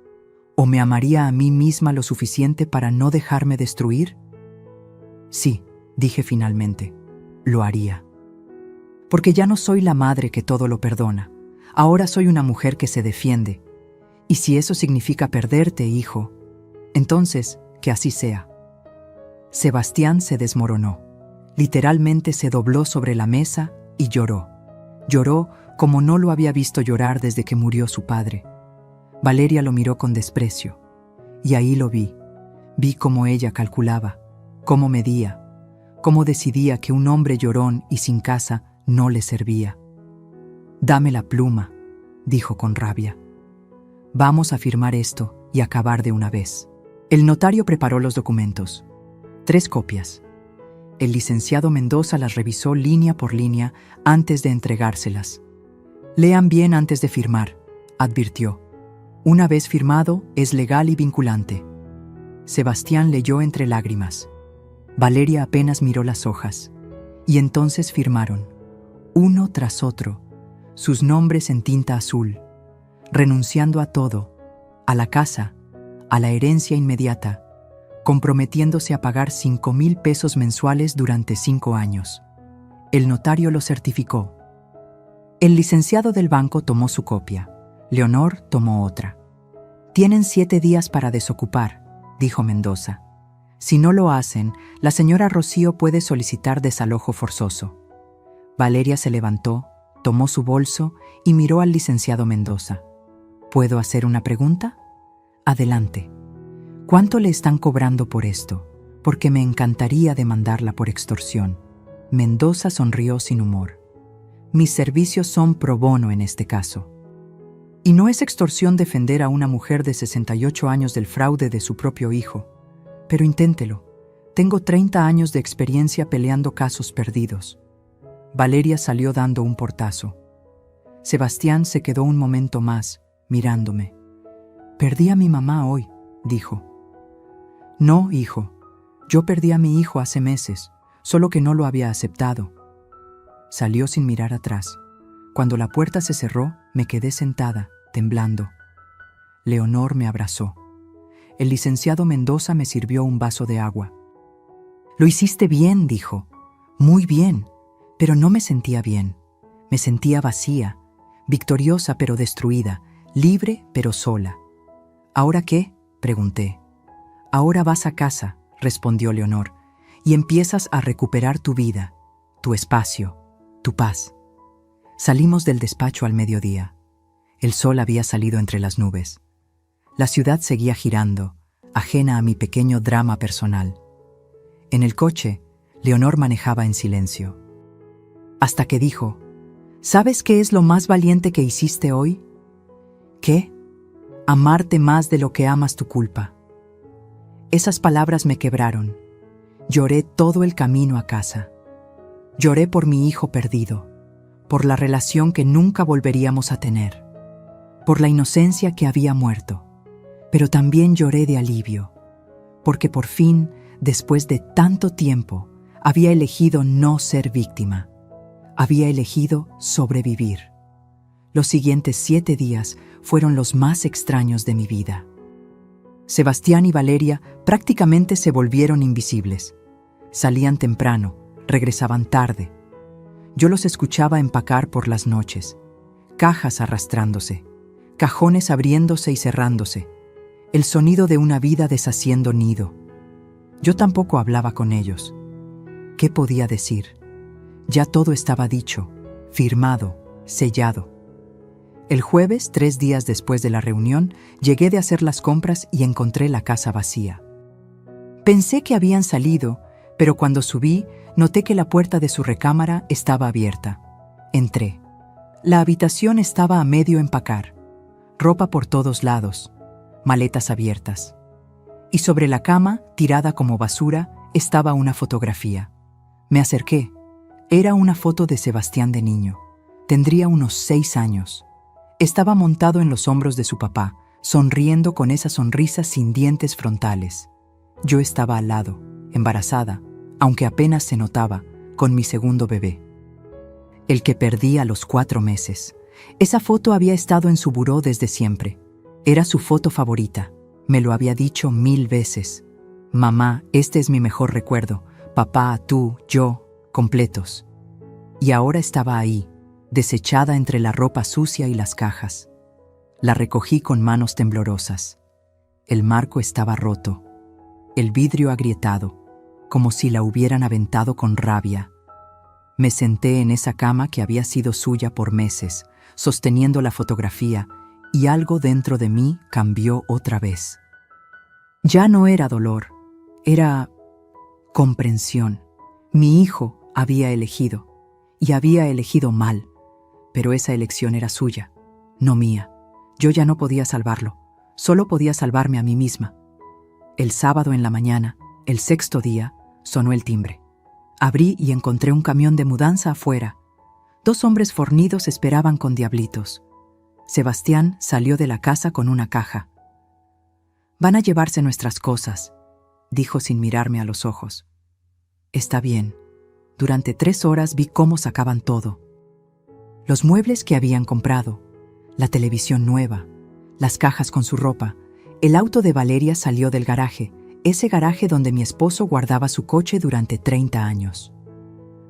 ¿O me amaría a mí misma lo suficiente para no dejarme destruir? Sí, dije finalmente, lo haría. Porque ya no soy la madre que todo lo perdona. Ahora soy una mujer que se defiende. Y si eso significa perderte, hijo, entonces, que así sea. Sebastián se desmoronó. Literalmente se dobló sobre la mesa y lloró. Lloró como no lo había visto llorar desde que murió su padre. Valeria lo miró con desprecio. Y ahí lo vi. Vi cómo ella calculaba, cómo medía, cómo decidía que un hombre llorón y sin casa no le servía. «Dame la pluma», dijo con rabia. «Vamos a firmar esto y acabar de una vez». El notario preparó los documentos. 3 copias. El licenciado Mendoza las revisó línea por línea antes de entregárselas. «Lean bien antes de firmar», advirtió. «Una vez firmado, es legal y vinculante». Sebastián leyó entre lágrimas. Valeria apenas miró las hojas. Y entonces firmaron, uno tras otro, sus nombres en tinta azul, renunciando a todo, a la casa, a la herencia inmediata, comprometiéndose a pagar 5,000 pesos mensuales durante 5 años. El notario lo certificó. El licenciado del banco tomó su copia. Leonor tomó otra. «Tienen 7 días para desocupar», dijo Mendoza. «Si no lo hacen, la señora Rocío puede solicitar desalojo forzoso». Valeria se levantó, tomó su bolso y miró al licenciado Mendoza. «¿Puedo hacer una pregunta?» «Adelante. ¿Cuánto le están cobrando por esto? Porque me encantaría demandarla por extorsión». Mendoza sonrió sin humor. «Mis servicios son pro bono en este caso. Y no es extorsión defender a una mujer de 68 años del fraude de su propio hijo. Pero inténtelo. Tengo 30 años de experiencia peleando casos perdidos». Valeria salió dando un portazo. Sebastián se quedó un momento más, mirándome. «Perdí a mi mamá hoy», dijo. «No, hijo. Yo perdí a mi hijo hace meses, solo que no lo había aceptado». Salió sin mirar atrás. Cuando la puerta se cerró, me quedé sentada, temblando. Leonor me abrazó. El licenciado Mendoza me sirvió un vaso de agua. «Lo hiciste bien», dijo. «Muy bien». Pero no me sentía bien. Me sentía vacía, victoriosa pero destruida, libre pero sola. «¿Ahora qué?», pregunté. «Ahora vas a casa», respondió Leonor, «y empiezas a recuperar tu vida, tu espacio, tu paz». Salimos del despacho al mediodía. El sol había salido entre las nubes. La ciudad seguía girando, ajena a mi pequeño drama personal. En el coche, Leonor manejaba en silencio. Hasta que dijo, «¿Sabes qué es lo más valiente que hiciste hoy?». «¿Qué?». «Amarte más de lo que amas tu culpa». Esas palabras me quebraron. Lloré todo el camino a casa. Lloré por mi hijo perdido, por la relación que nunca volveríamos a tener, por la inocencia que había muerto. Pero también lloré de alivio, porque por fin, después de tanto tiempo, había elegido no ser víctima. Había elegido sobrevivir. Los siguientes 7 días fueron los más extraños de mi vida. Sebastián y Valeria prácticamente se volvieron invisibles. Salían temprano, regresaban tarde. Yo los escuchaba empacar por las noches, cajas arrastrándose, cajones abriéndose y cerrándose, el sonido de una vida deshaciendo nido. Yo tampoco hablaba con ellos. ¿Qué podía decir? Ya todo estaba dicho, firmado, sellado. El jueves, 3 días después de la reunión, llegué de hacer las compras y encontré la casa vacía. Pensé que habían salido, pero cuando subí, noté que la puerta de su recámara estaba abierta. Entré. La habitación estaba a medio empacar, ropa por todos lados, maletas abiertas. Y sobre la cama, tirada como basura, estaba una fotografía. Me acerqué. Era una foto de Sebastián de niño. Tendría unos 6 años. Estaba montado en los hombros de su papá, sonriendo con esa sonrisa sin dientes frontales. Yo estaba al lado, embarazada, aunque apenas se notaba, con mi segundo bebé. el que perdí a los 4 meses. Esa foto había estado en su buró desde siempre. Era su foto favorita. Me lo había dicho 1000 veces. Mamá, este es mi mejor recuerdo. Papá, tú, yo, completos. Y ahora estaba ahí, desechada entre la ropa sucia y las cajas. La recogí con manos temblorosas. El marco estaba roto, el vidrio agrietado, como si la hubieran aventado con rabia. Me senté en esa cama que había sido suya por meses, sosteniendo la fotografía, y algo dentro de mí cambió otra vez. Ya no era dolor, era comprensión. Mi hijo había elegido, y había elegido mal, pero esa elección era suya, no mía. Yo ya no podía salvarlo, solo podía salvarme a mí misma. El sábado en la mañana, el 6º día, sonó el timbre. Abrí y encontré un camión de mudanza afuera. 2 hombres fornidos esperaban con diablitos. Sebastián salió de la casa con una caja. «Van a llevarse nuestras cosas», dijo sin mirarme a los ojos. «Está bien». Durante 3 horas vi cómo sacaban todo. Los muebles que habían comprado, la televisión nueva, las cajas con su ropa. El auto de Valeria salió del garaje, ese garaje donde mi esposo guardaba su coche durante 30 años.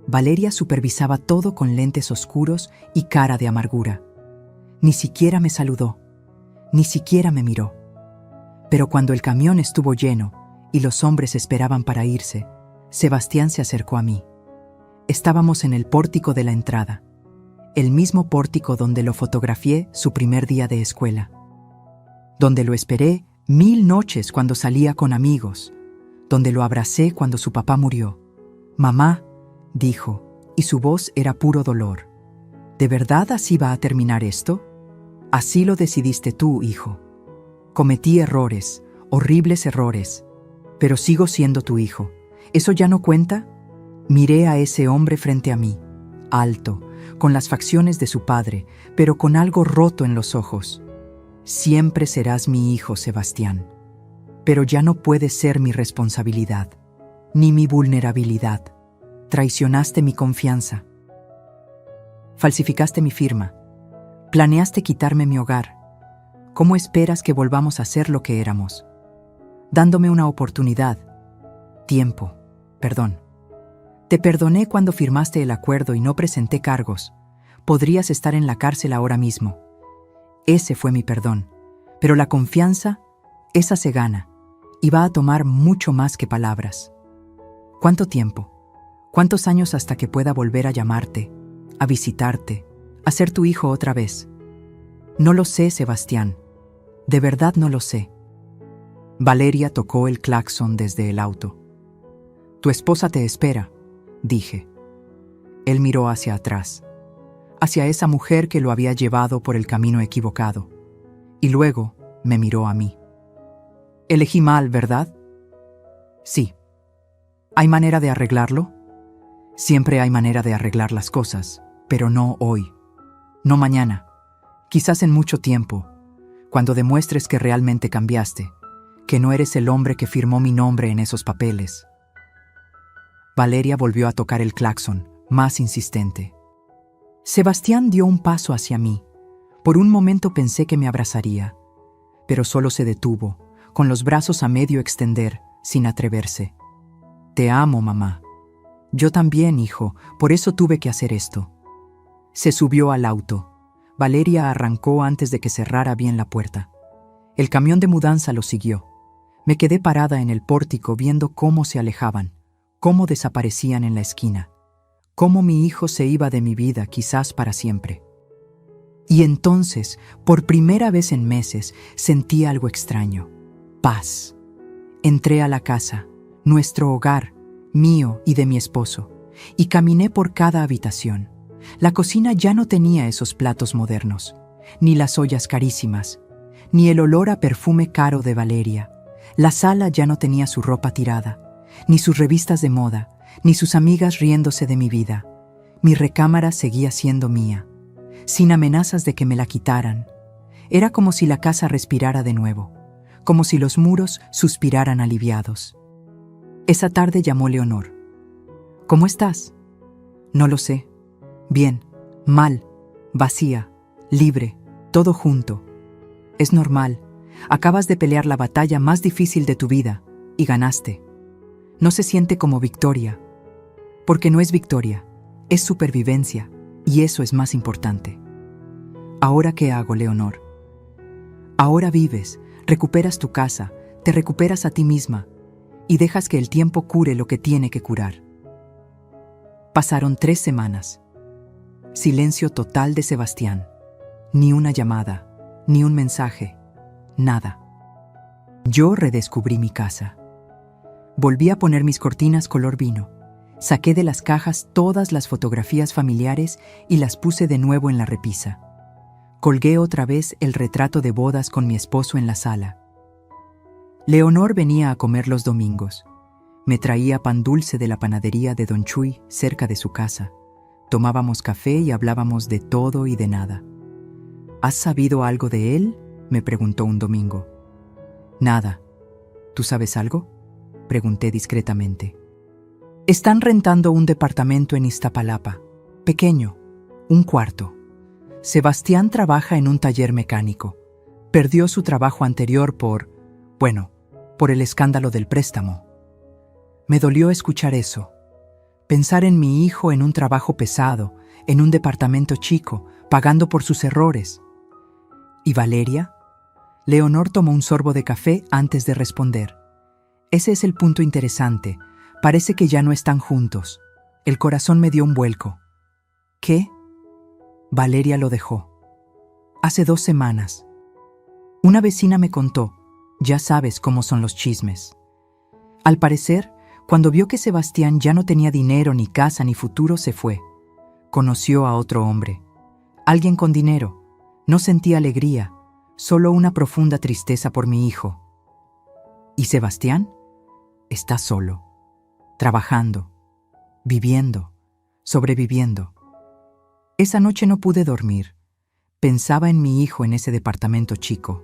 Valeria supervisaba todo con lentes oscuros y cara de amargura. Ni siquiera me saludó, ni siquiera me miró. Pero cuando el camión estuvo lleno y los hombres esperaban para irse, Sebastián se acercó a mí. Estábamos en el pórtico de la entrada, el mismo pórtico donde lo fotografié su primer día de escuela, donde lo esperé 1000 noches cuando salía con amigos, donde lo abracé cuando su papá murió. «Mamá», dijo, y su voz era puro dolor. «¿De verdad así va a terminar esto? Así lo decidiste tú, hijo. Cometí errores, horribles errores, pero sigo siendo tu hijo. ¿Eso ya no cuenta?» Miré a ese hombre frente a mí, alto, con las facciones de su padre, pero con algo roto en los ojos. «Siempre serás mi hijo, Sebastián, pero ya no puedes ser mi responsabilidad, ni mi vulnerabilidad. Traicionaste mi confianza. Falsificaste mi firma. Planeaste quitarme mi hogar. ¿Cómo esperas que volvamos a ser lo que éramos? Dándome una oportunidad. Tiempo. Perdón. Te perdoné cuando firmaste el acuerdo y no presenté cargos. Podrías estar en la cárcel ahora mismo. Ese fue mi perdón. Pero la confianza, esa se gana, y va a tomar mucho más que palabras. ¿Cuánto tiempo? ¿Cuántos años hasta que pueda volver a llamarte, a visitarte, a ser tu hijo otra vez? No lo sé, Sebastián. De verdad no lo sé». Valeria tocó el claxon desde el auto. «Tu esposa te espera», dije. Él miró hacia atrás, hacia esa mujer que lo había llevado por el camino equivocado, y luego me miró a mí. «Elegí mal, ¿verdad?» «Sí». «¿Hay manera de arreglarlo?» «Siempre hay manera de arreglar las cosas, pero no hoy. No mañana. Quizás en mucho tiempo, cuando demuestres que realmente cambiaste, que no eres el hombre que firmó mi nombre en esos papeles». Valeria volvió a tocar el claxon, más insistente. Sebastián dio un paso hacia mí. Por un momento pensé que me abrazaría, pero solo se detuvo, con los brazos a medio extender, sin atreverse. «Te amo, mamá». «Yo también, hijo, por eso tuve que hacer esto». Se subió al auto. Valeria arrancó antes de que cerrara bien la puerta. El camión de mudanza lo siguió. Me quedé parada en el pórtico viendo cómo se alejaban, cómo desaparecían en la esquina, cómo mi hijo se iba de mi vida quizás para siempre. Y entonces, por primera vez en meses, sentí algo extraño. Paz. Entré a la casa, nuestro hogar, mío y de mi esposo, y caminé por cada habitación. La cocina ya no tenía esos platos modernos, ni las ollas carísimas, ni el olor a perfume caro de Valeria. La sala ya no tenía su ropa tirada, ni sus revistas de moda, ni sus amigas riéndose de mi vida. Mi recámara seguía siendo mía, sin amenazas de que me la quitaran. Era como si la casa respirara de nuevo, como si los muros suspiraran aliviados. Esa tarde llamó Leonor. «¿Cómo estás?» «No lo sé». Bien, mal, vacía, libre, todo junto. Es normal. Acabas de pelear la batalla más difícil de tu vida y ganaste. No se siente como victoria, porque no es victoria, es supervivencia, y eso es más importante. ¿Ahora qué hago, Leonor? Ahora vives, recuperas tu casa, te recuperas a ti misma y dejas que el tiempo cure lo que tiene que curar. Pasaron 3 semanas. Silencio total de Sebastián. Ni una llamada, ni un mensaje, nada. Yo redescubrí mi casa. Volví a poner mis cortinas color vino. Saqué de las cajas todas las fotografías familiares y las puse de nuevo en la repisa. Colgué otra vez el retrato de bodas con mi esposo en la sala. Leonor venía a comer los domingos. Me traía pan dulce de la panadería de Don Chuy, cerca de su casa. Tomábamos café y hablábamos de todo y de nada. ¿Has sabido algo de él?, me preguntó un domingo. Nada. ¿Tú sabes algo?, pregunté discretamente. Están rentando un departamento en Iztapalapa. Pequeño, un cuarto. Sebastián trabaja en un taller mecánico. Perdió su trabajo anterior por el escándalo del préstamo. Me dolió escuchar eso. Pensar en mi hijo en un trabajo pesado, en un departamento chico, pagando por sus errores. ¿Y Valeria? Leonor tomó un sorbo de café antes de responder. Ese es el punto interesante. Parece que ya no están juntos. El corazón me dio un vuelco. ¿Qué? Valeria lo dejó. Hace 2 semanas. Una vecina me contó. Ya sabes cómo son los chismes. Al parecer, cuando vio que Sebastián ya no tenía dinero, ni casa, ni futuro, se fue. Conoció a otro hombre. Alguien con dinero. No sentía alegría, solo una profunda tristeza por mi hijo. ¿Y Sebastián? Está solo, trabajando, viviendo, sobreviviendo. Esa noche no pude dormir. Pensaba en mi hijo en ese departamento chico.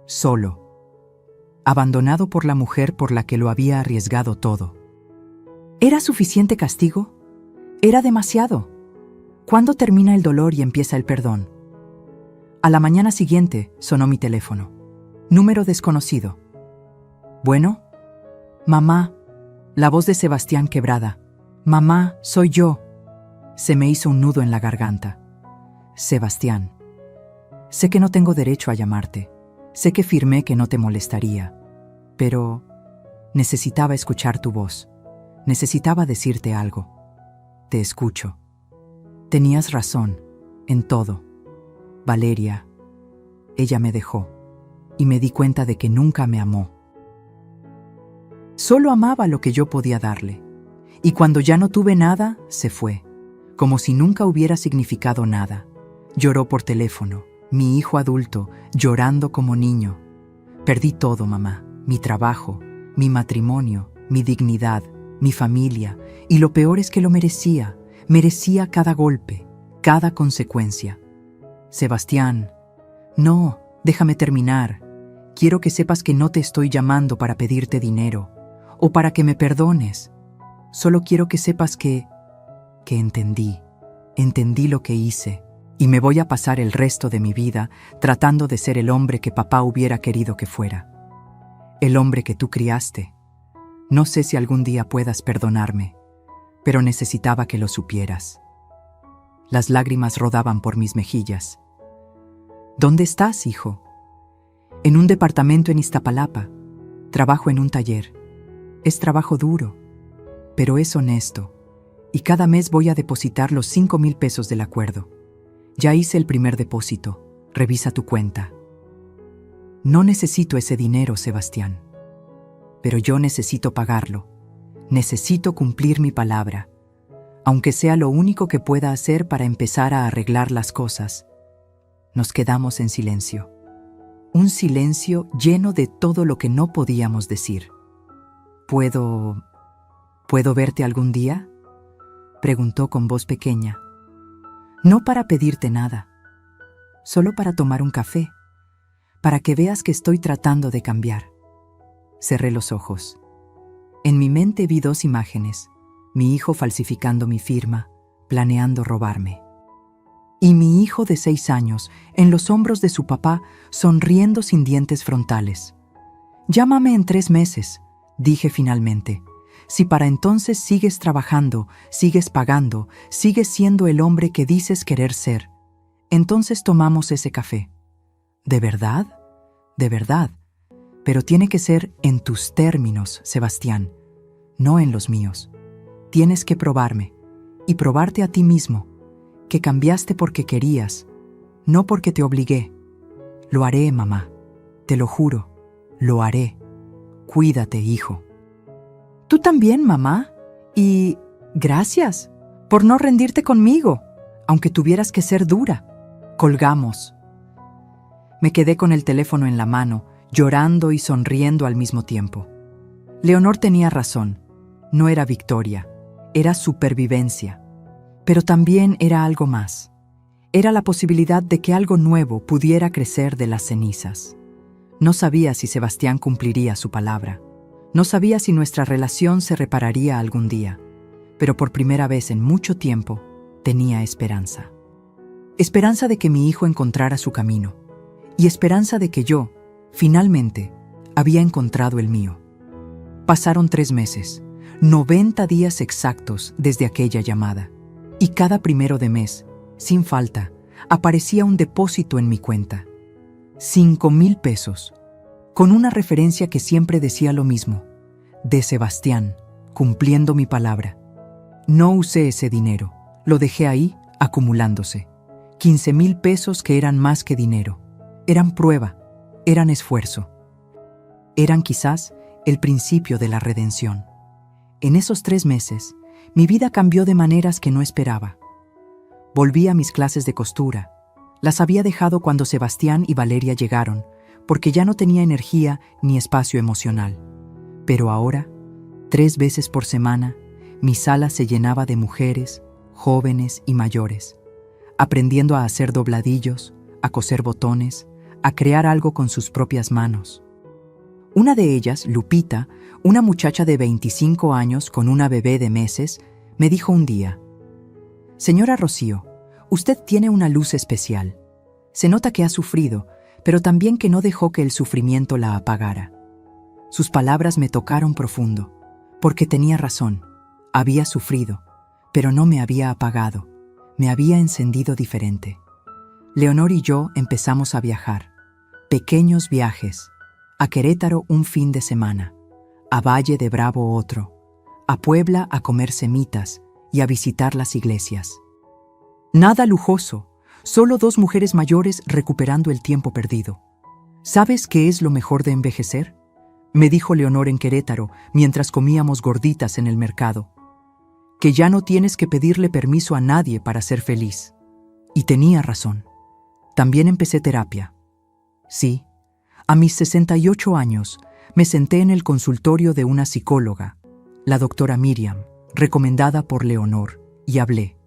Solo. Abandonado por la mujer por la que lo había arriesgado todo. ¿Era suficiente castigo? Era demasiado. ¿Cuándo termina el dolor y empieza el perdón? A la mañana siguiente sonó mi teléfono. Número desconocido. ¿Bueno? Mamá. La voz de Sebastián quebrada. Mamá, soy yo. Se me hizo un nudo en la garganta. Sebastián. Sé que no tengo derecho a llamarte. Sé que firmé que no te molestaría, pero necesitaba escuchar tu voz. Necesitaba decirte algo. Te escucho. Tenías razón, en todo. Valeria, ella me dejó, y me di cuenta de que nunca me amó. Solo amaba lo que yo podía darle, y cuando ya no tuve nada, se fue, como si nunca hubiera significado nada. Lloró por teléfono. Mi hijo adulto, llorando como niño. Perdí todo, mamá. Mi trabajo, mi matrimonio, mi dignidad, mi familia. Y lo peor es que lo merecía. Merecía cada golpe, cada consecuencia. Sebastián, no, déjame terminar. Quiero que sepas que no te estoy llamando para pedirte dinero o para que me perdones. Solo quiero que sepas que entendí lo que hice. Y me voy a pasar el resto de mi vida tratando de ser el hombre que papá hubiera querido que fuera. El hombre que tú criaste. No sé si algún día puedas perdonarme, pero necesitaba que lo supieras. Las lágrimas rodaban por mis mejillas. ¿Dónde estás, hijo? En un departamento en Iztapalapa. Trabajo en un taller. Es trabajo duro, pero es honesto. Y cada mes voy a depositar los 5,000 pesos del acuerdo. Ya hice el primer depósito. Revisa tu cuenta. No necesito ese dinero, Sebastián. Pero yo necesito pagarlo. Necesito cumplir mi palabra. Aunque sea lo único que pueda hacer para empezar a arreglar las cosas. Nos quedamos en silencio. Un silencio lleno de todo lo que no podíamos decir. ¿Puedo verte algún día?, preguntó con voz pequeña. No para pedirte nada, solo para tomar un café, para que veas que estoy tratando de cambiar. Cerré los ojos. En mi mente vi 2 imágenes, mi hijo falsificando mi firma, planeando robarme. Y mi hijo de 6 años, en los hombros de su papá, sonriendo sin dientes frontales. «Llámame en 3 meses», dije finalmente. «Si para entonces sigues trabajando, sigues pagando, sigues siendo el hombre que dices querer ser, entonces tomamos ese café». «¿De verdad? De verdad. Pero tiene que ser en tus términos, Sebastián, no en los míos. Tienes que probarme, y probarte a ti mismo, que cambiaste porque querías, no porque te obligué. Lo haré, mamá. Te lo juro, lo haré. Cuídate, hijo». «Tú también, mamá. Y gracias por no rendirte conmigo, aunque tuvieras que ser dura». Colgamos. Me quedé con el teléfono en la mano, llorando y sonriendo al mismo tiempo. Leonor tenía razón. No era victoria, era supervivencia. Pero también era algo más. Era la posibilidad de que algo nuevo pudiera crecer de las cenizas. No sabía si Sebastián cumpliría su palabra. No sabía si nuestra relación se repararía algún día. Pero por primera vez en mucho tiempo, tenía esperanza. Esperanza de que mi hijo encontrara su camino. Y esperanza de que yo, finalmente, había encontrado el mío. Pasaron 3 meses, 90 días exactos desde aquella llamada. Y cada 1 de mes, sin falta, aparecía un depósito en mi cuenta. 5,000 pesos, con una referencia que siempre decía lo mismo: de Sebastián, cumpliendo mi palabra. No usé ese dinero, lo dejé ahí, acumulándose. 15,000 pesos que eran más que dinero. Eran prueba, eran esfuerzo. Eran quizás el principio de la redención. En esos 3 meses, mi vida cambió de maneras que no esperaba. Volví a mis clases de costura. Las había dejado cuando Sebastián y Valeria llegaron, porque ya no tenía energía ni espacio emocional. Pero ahora, 3 veces por semana, mi sala se llenaba de mujeres, jóvenes y mayores, aprendiendo a hacer dobladillos, a coser botones, a crear algo con sus propias manos. Una de ellas, Lupita, una muchacha de 25 años con una bebé de meses, me dijo un día: «Señora Rocío, usted tiene una luz especial. Se nota que ha sufrido, pero también que no dejó que el sufrimiento la apagara». Sus palabras me tocaron profundo, porque tenía razón. Había sufrido, pero no me había apagado. Me había encendido diferente. Leonor y yo empezamos a viajar. Pequeños viajes. A Querétaro un fin de semana. A Valle de Bravo otro. A Puebla a comer semitas y a visitar las iglesias. Nada lujoso, solo 2 mujeres mayores recuperando el tiempo perdido. ¿Sabes qué es lo mejor de envejecer?, me dijo Leonor en Querétaro mientras comíamos gorditas en el mercado. Que ya no tienes que pedirle permiso a nadie para ser feliz. Y tenía razón. También empecé terapia. Sí, a mis 68 años me senté en el consultorio de una psicóloga, la doctora Miriam, recomendada por Leonor, y hablé.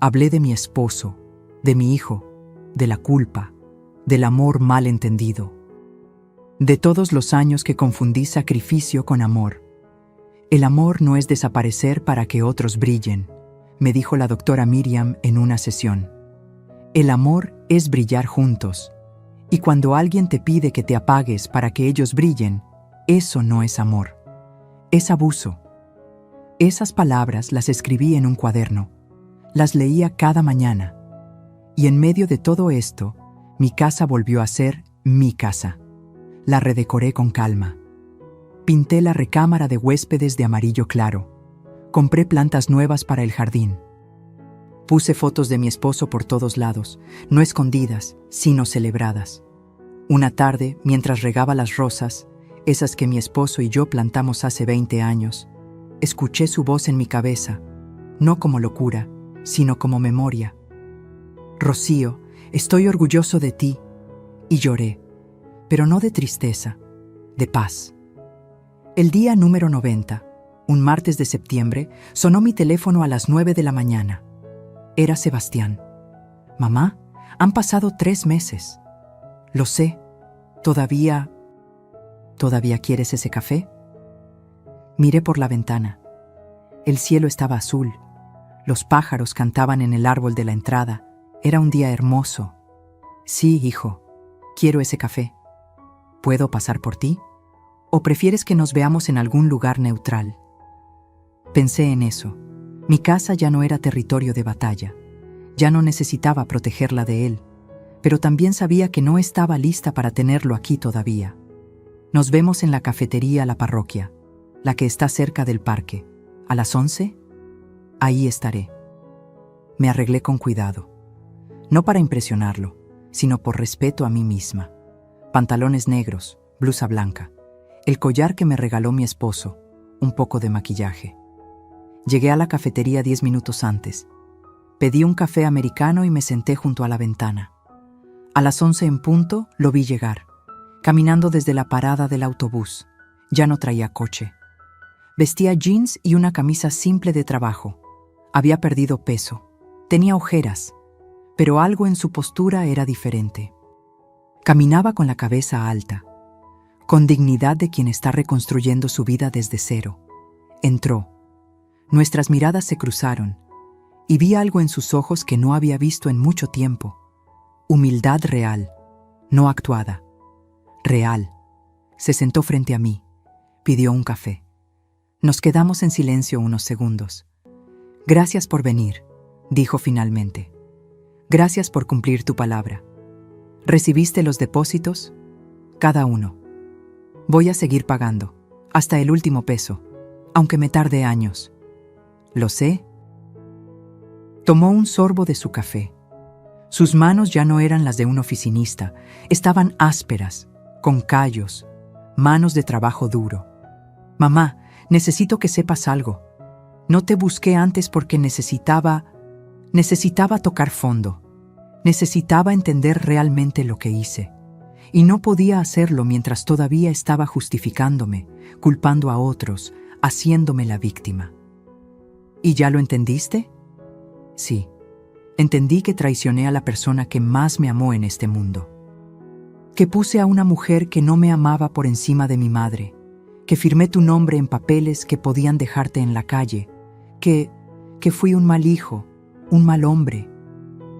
Hablé de mi esposo, de mi hijo, de la culpa, del amor mal entendido, de todos los años que confundí sacrificio con amor. El amor no es desaparecer para que otros brillen, me dijo la doctora Miriam en una sesión. El amor es brillar juntos, y cuando alguien te pide que te apagues para que ellos brillen, eso no es amor, es abuso. Esas palabras las escribí en un cuaderno, las leía cada mañana, y en medio de todo esto, mi casa volvió a ser mi casa. La redecoré con calma. Pinté la recámara de huéspedes de amarillo claro. Compré plantas nuevas para el jardín. Puse fotos de mi esposo por todos lados, no escondidas, sino celebradas. Una tarde, mientras regaba las rosas, esas que mi esposo y yo plantamos hace 20 años, escuché su voz en mi cabeza, no como locura, sino como memoria. Rocío, estoy orgulloso de ti. Y lloré, pero no de tristeza, de paz. El día número 90, un martes de septiembre, sonó mi teléfono a las 9 de la mañana. Era Sebastián. Mamá, han pasado 3 meses. Lo sé. ¿Todavía quieres ese café? Miré por la ventana. El cielo estaba azul. Los pájaros cantaban en el árbol de la entrada. Era un día hermoso. Sí, hijo, quiero ese café. ¿Puedo pasar por ti? ¿O prefieres que nos veamos en algún lugar neutral? Pensé en eso. Mi casa ya no era territorio de batalla. Ya no necesitaba protegerla de él, pero también sabía que no estaba lista para tenerlo aquí todavía. Nos vemos en la cafetería La Parroquia, la que está cerca del parque. ¿A las 11? Ahí estaré. Me arreglé con cuidado. No para impresionarlo, sino por respeto a mí misma. Pantalones negros, blusa blanca, el collar que me regaló mi esposo, un poco de maquillaje. Llegué a la cafetería 10 minutos antes. Pedí un café americano y me senté junto a la ventana. A las 11 en punto lo vi llegar, caminando desde la parada del autobús. Ya no traía coche. Vestía jeans y una camisa simple de trabajo. Había perdido peso. Tenía ojeras, pero algo en su postura era diferente. Caminaba con la cabeza alta, con dignidad de quien está reconstruyendo su vida desde cero. Entró. Nuestras miradas se cruzaron y vi algo en sus ojos que no había visto en mucho tiempo. Humildad real, no actuada. Real. Se sentó frente a mí. Pidió un café. Nos quedamos en silencio unos segundos. Gracias por venir, dijo finalmente. Gracias por cumplir tu palabra. ¿Recibiste los depósitos? Cada uno. Voy a seguir pagando, hasta el último peso, aunque me tarde años. Lo sé. Tomó un sorbo de su café. Sus manos ya no eran las de un oficinista, estaban ásperas, con callos, manos de trabajo duro. Mamá, necesito que sepas algo. No te busqué antes porque necesitaba tocar fondo. Necesitaba entender realmente lo que hice. Y no podía hacerlo mientras todavía estaba justificándome, culpando a otros, haciéndome la víctima. ¿Y ya lo entendiste? Sí. Entendí que traicioné a la persona que más me amó en este mundo. Que puse a una mujer que no me amaba por encima de mi madre. Que firmé tu nombre en papeles que podían dejarte en la calle. Que fui un mal hijo, un mal hombre,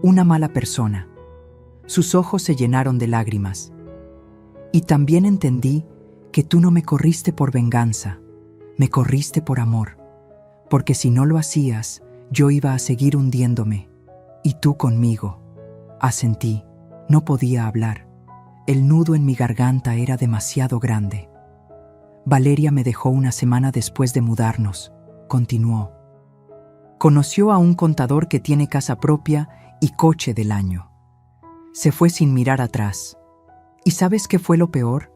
una mala persona. Sus ojos se llenaron de lágrimas. Y también entendí que tú no me corriste por venganza, me corriste por amor. Porque si no lo hacías, yo iba a seguir hundiéndome. Y tú conmigo. Asentí. No podía hablar. El nudo en mi garganta era demasiado grande. Valeria me dejó una semana después de mudarnos. Continuó. Conoció a un contador que tiene casa propia y coche del año. Se fue sin mirar atrás. ¿Y sabes qué fue lo peor?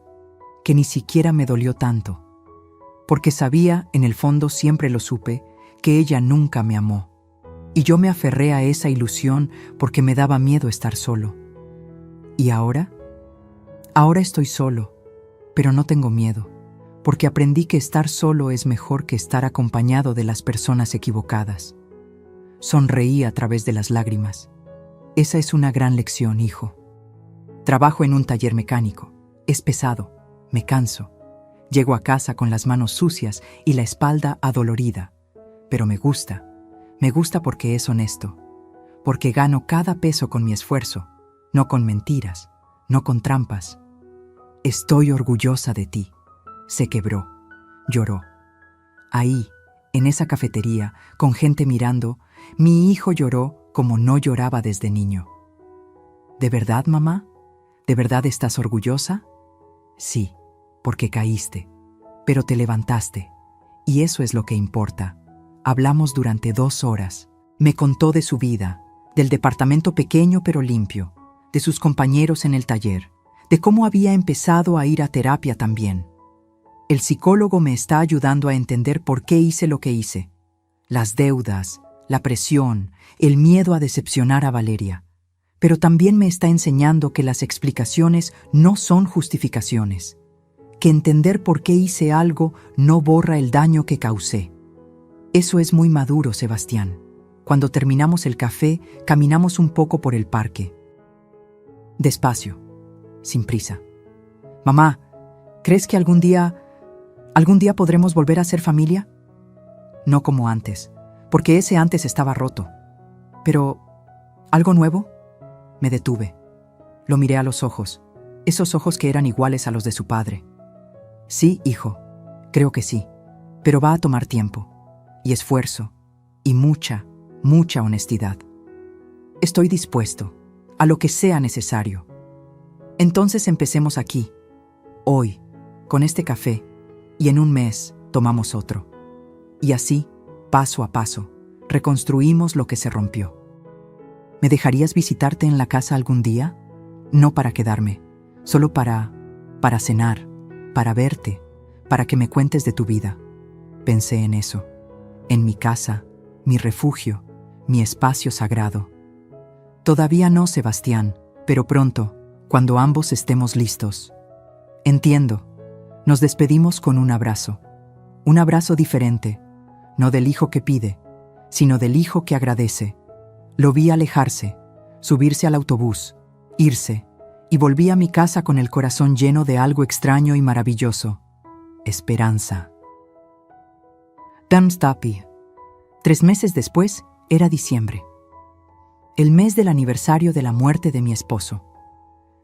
Que ni siquiera me dolió tanto. Porque sabía, en el fondo siempre lo supe, que ella nunca me amó. Y yo me aferré a esa ilusión porque me daba miedo estar solo. ¿Y ahora? Ahora estoy solo, pero no tengo miedo, porque aprendí que estar solo es mejor que estar acompañado de las personas equivocadas. Sonreí a través de las lágrimas. Esa es una gran lección, hijo. Trabajo en un taller mecánico. Es pesado, me canso. Llego a casa con las manos sucias y la espalda adolorida. Pero me gusta. Me gusta porque es honesto. Porque gano cada peso con mi esfuerzo, no con mentiras, no con trampas. Estoy orgullosa de ti. Se quebró, lloró. Ahí, en esa cafetería, con gente mirando, mi hijo lloró como no lloraba desde niño. ¿De verdad, mamá? ¿De verdad estás orgullosa? Sí, porque caíste, pero te levantaste, y eso es lo que importa. Hablamos durante 2 horas. Me contó de su vida, del departamento pequeño pero limpio, de sus compañeros en el taller, de cómo había empezado a ir a terapia también. El psicólogo me está ayudando a entender por qué hice lo que hice. Las deudas, la presión, el miedo a decepcionar a Valeria. Pero también me está enseñando que las explicaciones no son justificaciones. Que entender por qué hice algo no borra el daño que causé. Eso es muy maduro, Sebastián. Cuando terminamos el café, caminamos un poco por el parque. Despacio, sin prisa. Mamá, ¿crees que algún día podremos volver a ser familia? No como antes, porque ese antes estaba roto. Pero, ¿algo nuevo? Me detuve. Lo miré a los ojos, esos ojos que eran iguales a los de su padre. Sí, hijo, creo que sí, pero va a tomar tiempo, y esfuerzo, y mucha, mucha honestidad. Estoy dispuesto, a lo que sea necesario. Entonces empecemos aquí, hoy, con este café, y en un mes tomamos otro. Y así, paso a paso, reconstruimos lo que se rompió. ¿Me dejarías visitarte en la casa algún día? No para quedarme, solo para cenar, para verte, para que me cuentes de tu vida. Pensé en eso, en mi casa, mi refugio, mi espacio sagrado. Todavía no, Sebastián, pero pronto, cuando ambos estemos listos. Entiendo. Nos despedimos con un abrazo diferente, no del hijo que pide, sino del hijo que agradece. Lo vi alejarse, subirse al autobús, irse, y volví a mi casa con el corazón lleno de algo extraño y maravilloso. Esperanza. Darmstadt. 3 meses después, era diciembre. El mes del aniversario de la muerte de mi esposo.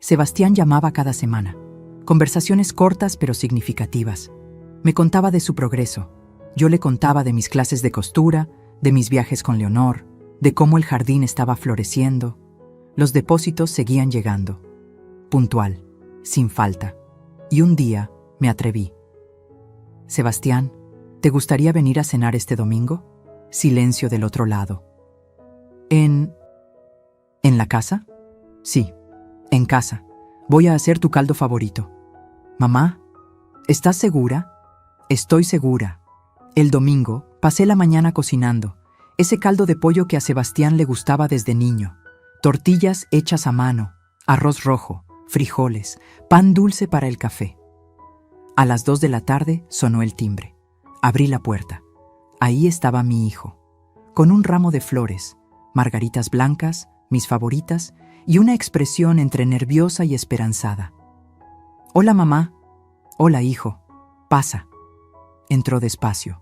Sebastián llamaba cada semana. Conversaciones cortas pero significativas. Me contaba de su progreso. Yo le contaba de mis clases de costura, de mis viajes con Leonor, de cómo el jardín estaba floreciendo. Los depósitos seguían llegando. Puntual, sin falta. Y un día me atreví. Sebastián, ¿te gustaría venir a cenar este domingo? Silencio del otro lado. ¿En la casa? Sí, en casa. Voy a hacer tu caldo favorito. Mamá, ¿estás segura? Estoy segura. El domingo pasé la mañana cocinando. Ese caldo de pollo que a Sebastián le gustaba desde niño. Tortillas hechas a mano, arroz rojo, frijoles, pan dulce para el café. A las 2 de la tarde sonó el timbre. Abrí la puerta. Ahí estaba mi hijo, con un ramo de flores, margaritas blancas, mis favoritas, y una expresión entre nerviosa y esperanzada. «Hola, mamá». «Hola, hijo. Pasa». Entró despacio,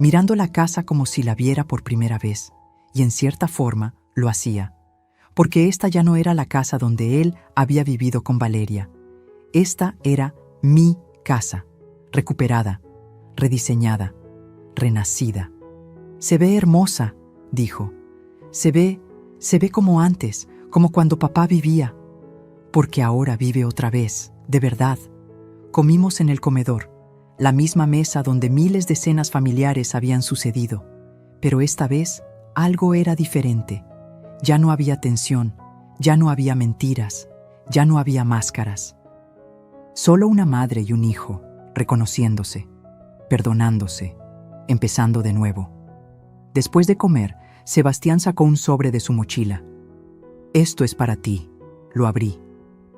mirando la casa como si la viera por primera vez, y en cierta forma lo hacía, porque esta ya no era la casa donde él había vivido con Valeria. Esta era mi casa, recuperada, rediseñada, renacida. «Se ve hermosa», dijo. Se ve como antes, como cuando papá vivía. Porque ahora vive otra vez, de verdad. Comimos en el comedor, la misma mesa donde miles de cenas familiares habían sucedido. Pero esta vez algo era diferente. Ya no había tensión, ya no había mentiras, ya no había máscaras. Solo una madre y un hijo, reconociéndose, perdonándose, empezando de nuevo. Después de comer, Sebastián sacó un sobre de su mochila. «Esto es para ti». Lo abrí.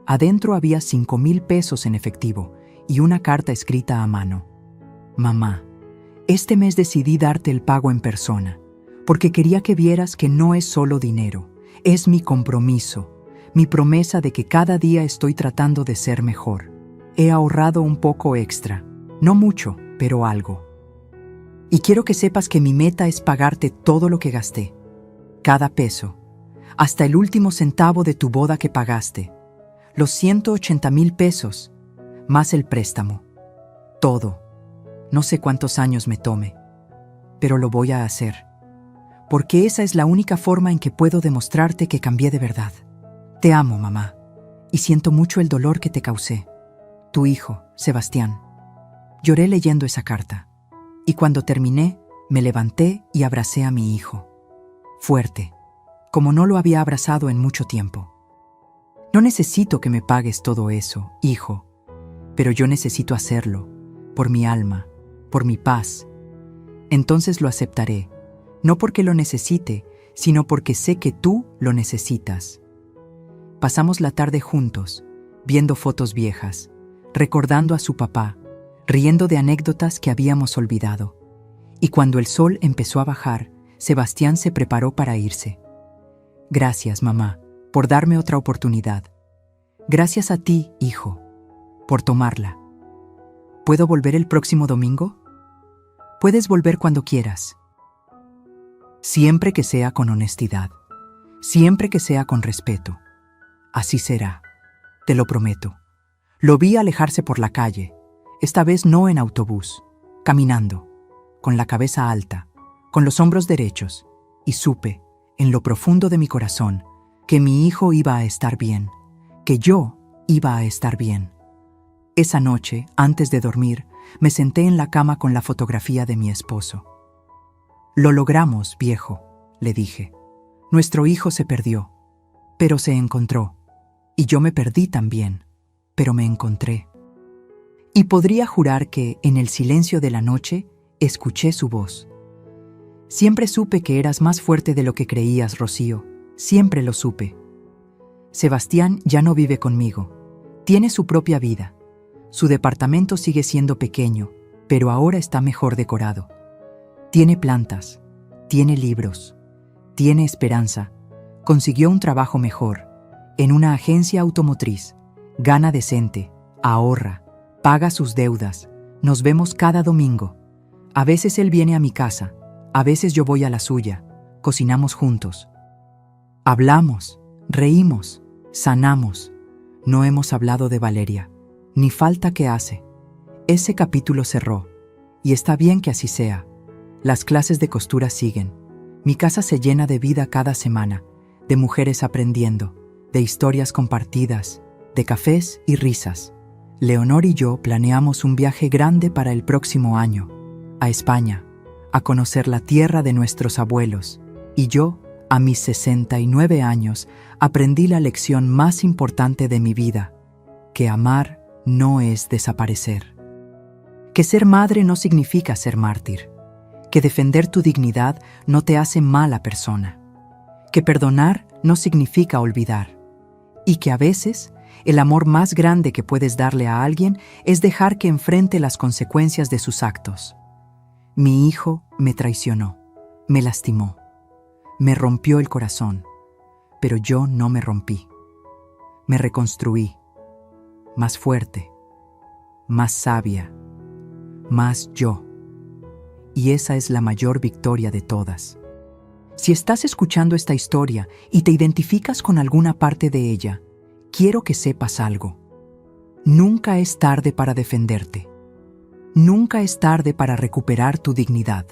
Adentro había 5,000 pesos en efectivo y una carta escrita a mano. «Mamá, este mes decidí darte el pago en persona, porque quería que vieras que no es solo dinero, es mi compromiso, mi promesa de que cada día estoy tratando de ser mejor. He ahorrado un poco extra, no mucho, pero algo. Y quiero que sepas que mi meta es pagarte todo lo que gasté, cada peso, hasta el último centavo de tu boda que pagaste, los 180,000 pesos, más el préstamo. Todo. No sé cuántos años me tome, pero lo voy a hacer, porque esa es la única forma en que puedo demostrarte que cambié de verdad. Te amo, mamá, y siento mucho el dolor que te causé. Tu hijo, Sebastián». Lloré leyendo esa carta, y cuando terminé, me levanté y abracé a mi hijo. Fuerte, como no lo había abrazado en mucho tiempo. «No necesito que me pagues todo eso, hijo, pero yo necesito hacerlo, por mi alma, por mi paz. Entonces lo aceptaré, no porque lo necesite, sino porque sé que tú lo necesitas». Pasamos la tarde juntos, viendo fotos viejas, recordando a su papá, riendo de anécdotas que habíamos olvidado. Y cuando el sol empezó a bajar, Sebastián se preparó para irse. «Gracias, mamá, por darme otra oportunidad. Gracias a ti, hijo, por tomarla. ¿Puedo volver el próximo domingo?» «Puedes volver cuando quieras». siempre que sea con honestidad, siempre que sea con respeto. Así será, te lo prometo. Lo vi alejarse por la calle, esta vez no en autobús, caminando, con la cabeza alta, con los hombros derechos, y supe, en lo profundo de mi corazón, que mi hijo iba a estar bien, que yo iba a estar bien. Esa noche, antes de dormir, me senté en la cama con la fotografía de mi esposo. «Lo logramos, viejo», le dije. «Nuestro hijo se perdió, pero se encontró. Y yo me perdí también, pero me encontré». Y podría jurar que, en el silencio de la noche, escuché su voz. «Siempre supe que eras más fuerte de lo que creías, Rocío. Siempre lo supe. Sebastián ya no vive conmigo. Tiene su propia vida. Su departamento sigue siendo pequeño, pero ahora está mejor decorado. Tiene plantas, tiene libros, tiene esperanza. Consiguió un trabajo mejor, en una agencia automotriz. Gana decente, ahorra, paga sus deudas. Nos vemos cada domingo. A veces él viene a mi casa, a veces yo voy a la suya. Cocinamos juntos. Hablamos, reímos, sanamos. No hemos hablado de Valeria, ni falta que hace. Ese capítulo cerró, y está bien que así sea. Las clases de costura siguen. Mi casa se llena de vida cada semana, de mujeres aprendiendo, de historias compartidas, de cafés y risas. Leonor y yo planeamos un viaje grande para el próximo año, a España, a conocer la tierra de nuestros abuelos, y yo, a mis 69 años, aprendí la lección más importante de mi vida, que amar no es desaparecer. Que ser madre no significa ser mártir. Que defender tu dignidad no te hace mala persona. Que perdonar no significa olvidar. Y que a veces, el amor más grande que puedes darle a alguien es dejar que enfrente las consecuencias de sus actos. Mi hijo me traicionó, me lastimó, me rompió el corazón, pero yo no me rompí. Me reconstruí, más fuerte, más sabia, más yo. Y esa es la mayor victoria de todas. Si estás escuchando esta historia y te identificas con alguna parte de ella, quiero que sepas algo. Nunca es tarde para defenderte. Nunca es tarde para recuperar tu dignidad.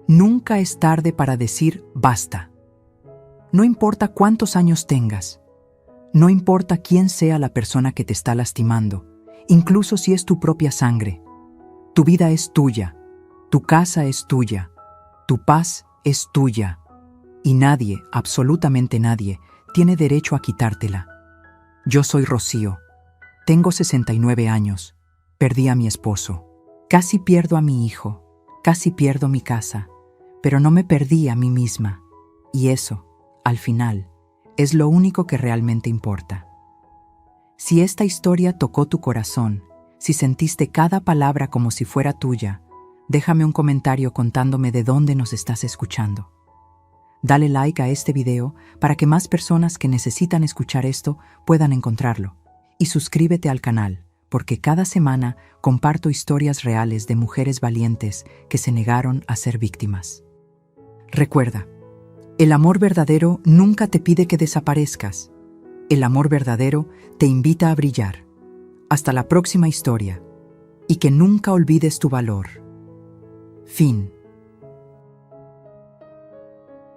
Nunca es tarde para decir basta. No importa cuántos años tengas. No importa quién sea la persona que te está lastimando, incluso si es tu propia sangre. Tu vida es tuya, tu casa es tuya, tu paz es tuya, y nadie, absolutamente nadie, tiene derecho a quitártela. Yo soy Rocío, tengo 69 años, perdí a mi esposo, casi pierdo a mi hijo, casi pierdo mi casa, pero no me perdí a mí misma, y eso, al final, es lo único que realmente importa. Si esta historia tocó tu corazón, si sentiste cada palabra como si fuera tuya, déjame un comentario contándome de dónde nos estás escuchando. Dale like a este video para que más personas que necesitan escuchar esto puedan encontrarlo. Y suscríbete al canal, porque cada semana comparto historias reales de mujeres valientes que se negaron a ser víctimas. Recuerda, el amor verdadero nunca te pide que desaparezcas. El amor verdadero te invita a brillar. Hasta la próxima historia. Y que nunca olvides tu valor. Fin.